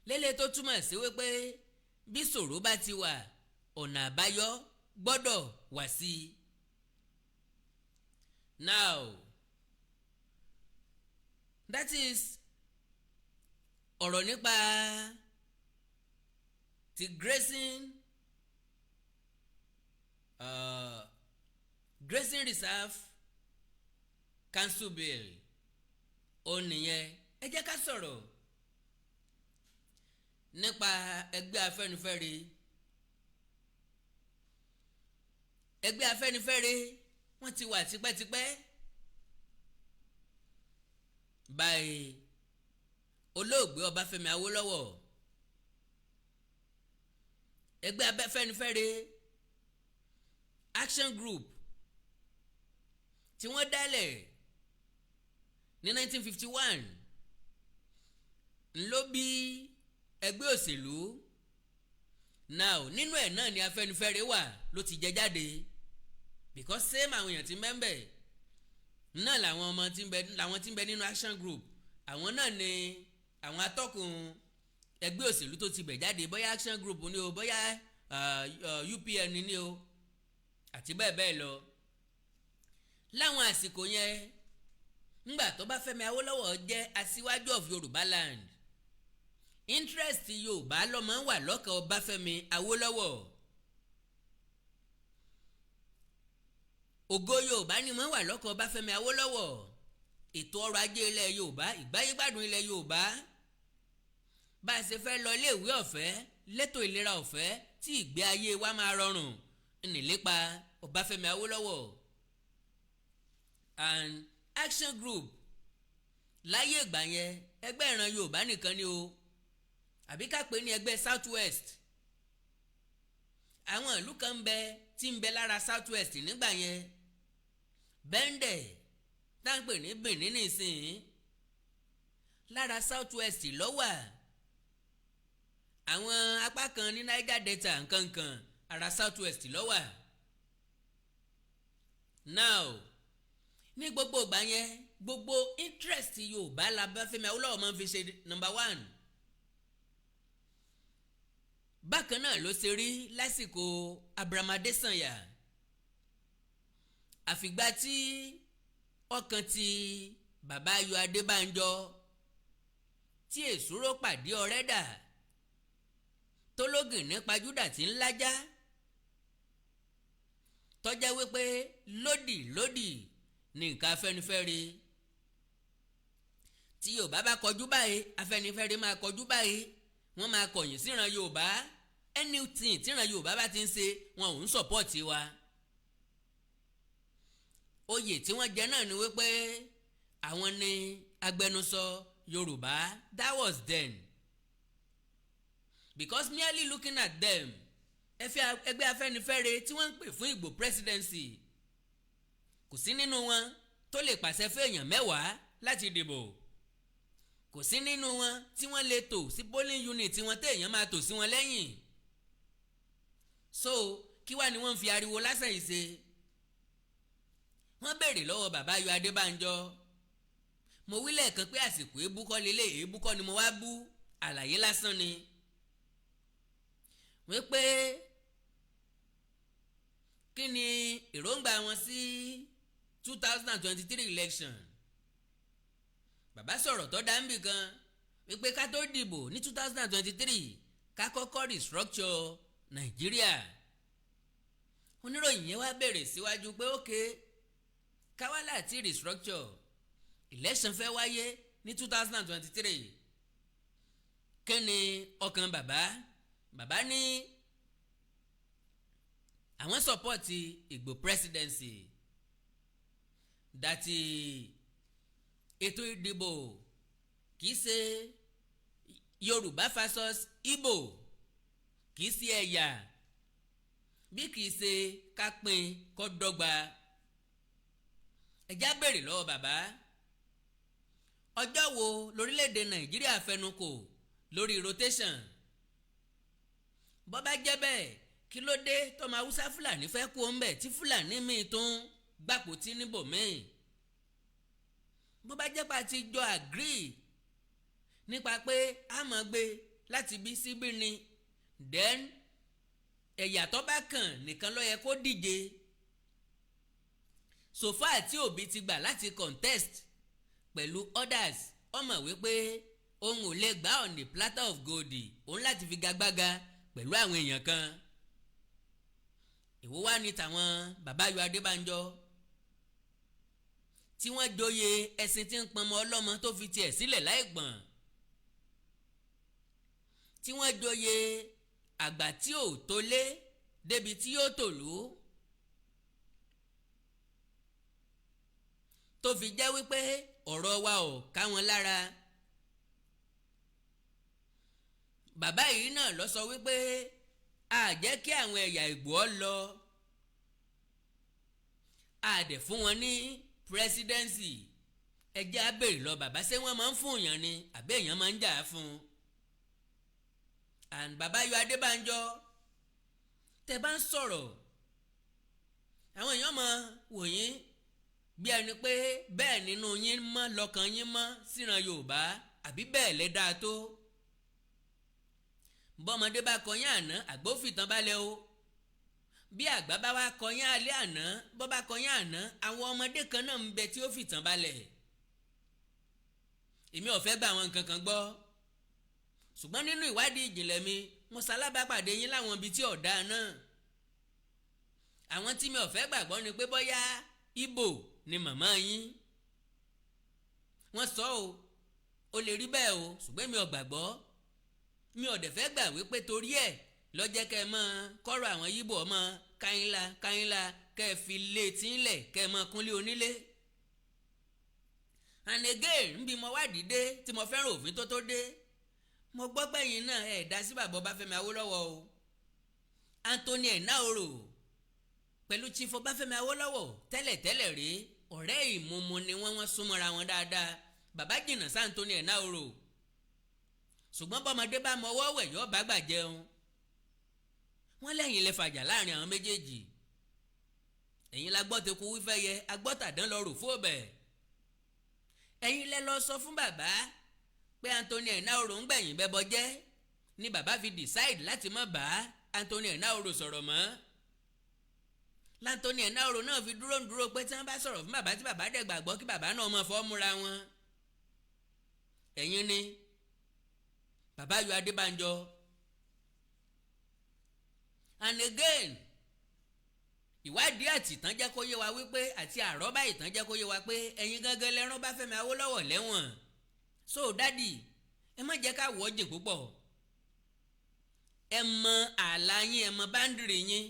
lélẹ̀ tó túmọ̀ sí wípé bí ṣòro bá ti wà ọ̀nà àbáyọ gbọ́dọ̀ wà sí i. Now that is ọ̀rọ̀ nípa ti grazing reserve council bill ó nìyẹn ẹ jẹ́ ká sọ̀rọ̀ nípa ẹgbẹ́ Afẹ́nifẹ́re. ẹgbẹ́ Afẹ́nifẹ́re wọ́n ti wà tipẹ́tipẹ́ báyìí olóògbé Ọbáfẹ́mi Awólọ́wọ̀ ẹgbẹ́ Afẹ́nifẹ́re action group tí wọ́n dálẹ̀ ní 1951 ńlọ bí ẹgbẹ́ òṣèlú now nínú ẹ̀ náà ni Afẹ́nifẹ́re wà ló ti jẹ jáde because same àwọn èèyàn ti mẹ́mbẹ̀ náà làwọn ọmọ tí ń bẹ nínú action group àwọn náà ni àwọn atọ́kùn ẹgbẹ́ òṣèlú tó ti bẹ̀ jáde bóyá action group ni o bóyá UPN ni o àti bẹ́ẹ̀ bẹ́ẹ̀ lọ láwọn àsìkò yẹn ńgbà tó bá Fẹ́mi Awólọ́wọ̀ jẹ́ aṣíwájú of Yorùbá land interest Yorùbá lọ́mọ wà lọ́kàn Ọbáfẹ́mi Awólọ́wọ̀ ògo Yorùbá ni mọ́ wà lọ́kàn Ọbáfẹ́mi Awólọ́wọ̀ ètò ọrọ̀ ajé ilẹ̀ Yorùbá ìgbáyégbádùn ilẹ̀ Yorùbá bá a ṣe fẹ́ lọ iléèwé ọ̀fẹ́ létò ìlera ọ̀fẹ́ tí ìgbé ayé wa máa rọrùn nílépa Ọbáfẹ́mi Awólọ́wọ̀ and action group láyé ìgbà yẹn ẹgbẹ́ ìran Yorùbá nìkan ni o àbí ká pè ní ẹgbẹ́ South West àwọn ìlú kan ń bẹ tí ń bẹ lára South West nígbà yẹn Bẹ́ńdẹ̀ táǹpẹ̀ ní Benin nísìnyí lára South West ló wà àwọn apá kan ní Niger Delta nkankan ara South West ló wà now ní gbogbo ìgbà yẹn gbogbo interest Yorùbá la Fẹ́mi Awólọ́wọ̀ máa ń fi ṣe number one bákan náà ló ṣe rí lásìkò Abraham Adesanya àfìgbà tí ọkàn ti bàbá Ayọ̀ Adébánjọ tí èsúró pàdé ọ̀rẹ́dà tólógìn nípa Júdà tí ń lájá tọ́já wípé lódì ní nǹkan Afẹ́nifẹ́re tí Yorùbá bá kọjú báyìí Afẹ́nifẹ́re máa kọjú báyìí wọ́n máa kọ̀yìn síran Yorùbá anything tíran Yorùbá bá ti ń ṣe wọn ò ń sọ̀pọ̀tì wa oyè tí wọ́n jẹ náà ni wípé àwọn ni agbẹnusọ Yorùbá that was then because merely looking at them ẹgbẹ́ Afẹ́nifẹ́re tí wọ́n ń pè fún Ìgbò presidency kò sí nínú wọn tó lè pàṣẹ fún èèyàn 10 láti dìbò kò sí nínú wọn tí wọ́n lè tò sí polling unit wọn téèyàn máa tò sí wọn lẹ́yìn so kí wá ni wọ́n fi ariwo lásán yìí ṣe wọ́n béèrè lọ́wọ́ bàbá Ayọ̀ Adébánjọ mo wí lẹ́ẹ̀kan pé àsìkò èébú kọ́ lélẹ̀ èébú kọ́ ni mo wá bú àlàyé lásán ni wípé kí ni èròǹgbà wọn sí 2023 election bàbá sọ̀rọ̀ tó dá ń bì kan wípé ká tó dìbò ní 2023 ká kọ́kọ́ restructure Nàìjíríà oníròyìn yẹn wá bèrè síwájú pé ókè káwá láti restructure election fẹ́ wáyé ní 2023 kí ni ọkàn bàbá ní àwọn support Ìgbò presidency dàtí ètò ìdìbò kì í ṣe Yorùbá versus Igbo, kì í ṣe ẹ̀yà, bí kì í ṣe ká pín kó dọ́gba. ẹ̀já béèrè lọ́wọ́ bàbá, ọjọ́ wo lórílẹ̀‐èdè Nàìjíríà fẹnukò lórí rotation? bó bá jẹ́ bẹ́ẹ̀, kí ló dé tọ́mọ Haúsá Fúlàní fẹ́ kú ọ́n bẹ̀ tí Fúlàní míì tún gbàpótí níbòmíì? bó bá jẹ́ pa ti jọ agree nípa pé a máa gbé láti bí síbí ni, then ẹ̀yà tó bá kàn nìkan ló yẹ kó díje. sofa tí Obi ti gbà láti contest pẹ̀lú others, ó mọ̀ wípé òun ò lè gbà on the platter of gold, òun láti fi gagbága pẹ̀lú àwọn èèyàn kan. èwo wá ní tàwọn bàbá Ayọ̀ Adébánjọ tí wọ́n joyè ẹṣin tí ń pọnmọ ọlọ́mọ tó fi tiẹ̀ sílẹ̀ láì gbọ̀n, tí wọ́n joyè àgbà tí ò tó lé débi tí yóò tòlú, tó fi jẹ́ wípé ọ̀rọ̀ wa ò ká wọn lára. bàbá yìí náà lọ sọ wípé a jẹ́ kí àwọn ẹ̀yà Ìgbò lọ, a dẹ̀ fún wọn ní presidency. ẹ jẹ́ á béèrè lọ bàbá, ṣé wọ́n máa ń fún èèyàn ni àbí èèyàn máa ń jà á fún un? and bàbá Ayọ̀ Adébánjọ, tẹ́ bá ń sọ̀rọ̀, àwọn èèyàn máa wò yín bí ẹni pé bẹ́ẹ̀ nínú yín mọ́ lọ́kàn yín mọ́ síran Yorùbá, àbí bẹ́ẹ̀ lẹ dáa tó. bọ́mọdé bá kọyán àná àgbà ó fìtàn balẹ̀ o, bí àgbà bá wá kọyán alẹ́ àná, bọ́ bá kọyán àná, àwọn ọmọdé kan náà ń bẹ tí ó fìtàn balẹ̀. èmi ò fẹ́ gba àwọn nǹkan kan gbọ́, ṣùgbọ́n nínú ìwádìí ìjìnlẹ̀ mi, mo ṣalábàápàdé yín láwọn ibi tí ọ̀dà náà. àwọn tí mi ò fẹ́ gbàgbọ́ ni pé bóyá Ìgbò ni màmá yín. wọ́n sọ ó lè rí bẹ́ẹ̀ o, ṣùgbọ́n mi ò gbàgbọ́. mi ò dẹ̀ fẹ́ gbà wípé torí ẹ̀ lọ́jẹ́ kẹ́ ẹ mọ́ kọ́rọ̀ àwọn Ìgbò ọmọ káyínlá kẹ́ ẹ fi lé tí ń lẹ̀ kẹ́ ẹ mọ́ kúnlé onílé. and again, nbí mo wádìí dé tí mo fẹ́ràn òfin tó dé, mo gbọ́ pẹ́yìn náà ẹ̀ dá sí bàbá Ọbáfẹ́mi Awólọ́wọ̀ o. Anthony Enahoro pẹ̀lú Chief Ọbáfẹ́mi Awólọ́wọ̀ tẹ́lẹ̀tẹ́lẹ̀ rí ọ̀rẹ́ ìmúmu ni wọ́n súnmọ́ra wọn dáadáa. bàbá jìnnà sí Anthony Enahoro, ṣùgbọ́n bọ́mọdé bá mọ ọwọ́ wẹ̀ yọ́ bá gbà jẹun. wọ́n lẹ́yìn lè fàjà láàrin àwọn méjèèjì. ẹ̀yin la gbọ́ teku wífẹ́ yẹ, agbọ́tàdán lọ rò fóòbẹ̀. ẹ̀yin lẹ lọ sọ fún bàbá pé Anthony Enahoro ń gbẹ̀yìn bẹ́bọ jẹ́, ni bàbá fi decide láti má bá Anthony Enahoro sọ̀rọ̀ mọ́. l'Anthony Enahoro náà fi dúró pé tí wọ́n bá sọ̀rọ̀ fún bàbá tí bàbá dẹ̀ gbàgbọ́ kí bàbá náà mọ̀ fọ́ múra wọn. ẹ̀yin ni bàbá Ayọ̀ Adébánjọ. and again, ìwádìí àtìtàn jẹ́ kó yé wa wípé àti àrọ́bá ìtàn jẹ́ kó yé wa pé ẹ̀yin gángan lẹ́rán Ọbáfẹ́mi Awólọ́wọ̀ lẹ́wọ̀n. so dádì, ẹ má jẹ́ ká wọ́ jìn púpọ̀. ẹ mọ ààlà yín, ẹ mọ báńdìrì yín.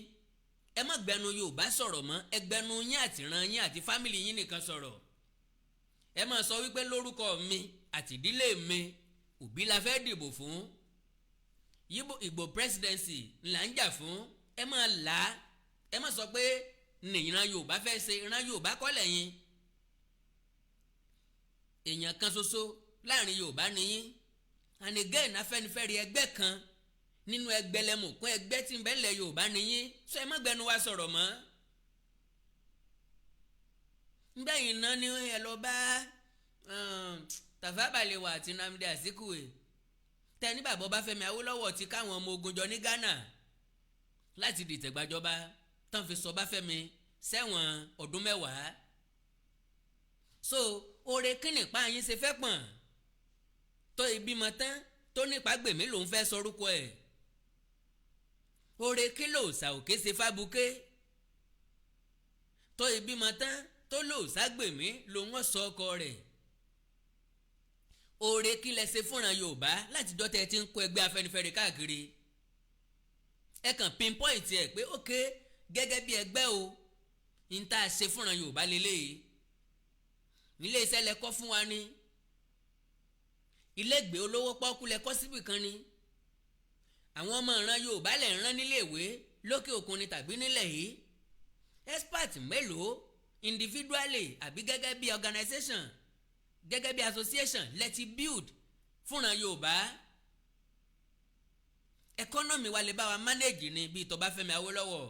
ẹ má gbẹnu Yorùbá sọ̀rọ̀ mọ́, ẹ gbẹnu yín àtìran yín àti fámìlì yín nìkan sọ̀rọ̀. ẹ má sọ wípé lórúkọ mi àti ìdílé mi Òbí la fẹ́ dìbò fún, Ìgbò presidency là ń jà fún. ẹ má là á, ẹ má sọ pé nìran Yorùbá fẹ́ ṣe, ìran Yorùbá kọ́ lẹ́yìn. èèyàn kan ṣoṣo láàrin Yorùbá nìyí. and again, Afẹ́nifẹ́re ẹgbẹ́ kan nínú ẹgbẹ̀lẹ́mùkún ẹgbẹ́ tí ń bẹ lẹ̀ Yorùbá nìyí. so ẹ má gbẹnu wa sọ̀rọ̀ mọ́. ngbẹ̀yìn náà ni ẹ lọ bá Tafawa Balewa àti Nnamdi Azikiwe tẹni bàbá Ọbáfẹ́mi Awólọ́wọ̀ ti káwọn ọmọ ogun jọ ní Ghana láti dìtẹ̀gbàjọba tán fi sọ Ọbáfẹ́mi sẹ́wọ̀n ọdún 10. so oore kíni pa yín ṣe fẹ́ pọ̀n tó ìbímọ tán tó nípa gbèmí lòún fẹ́ sọrúkọ ẹ̀. oore kí lò sàòké ṣe fábùké tó ìbímọ tán tó lò ságbèmí lòún wọ́n sọ ọkọ rẹ̀. oore kí lẹ ṣe fúnra Yorùbá láti dọ́tẹ́ tí ń kó ẹgbẹ́ Afẹ́nifẹ́re káàkiri. ẹ kàn pinpoint ẹ pé ok, gẹ́gẹ́ bí ẹgbẹ́ o, n ta ṣe fúnra Yorùbá lélẹ́yìí. ilé iṣẹ́ lẹ kọ́ fún wa ni ilégbèé olówó pọ́kú lẹ kọ́ síbì kan ni àwọn ọmọ ìran Yorùbá lẹ̀ ń rán níléèwé lókè òkun ni tàbí nílẹ̀ yìí expert mélòó individually àbí gẹ́gẹ́ bí organisation gẹ́gẹ́ bí association lẹ́ti build fúnra Yorùbá economy wa lè bá wa manage ni bíi Tọ́báfẹ́mi Awólọ́wọ̀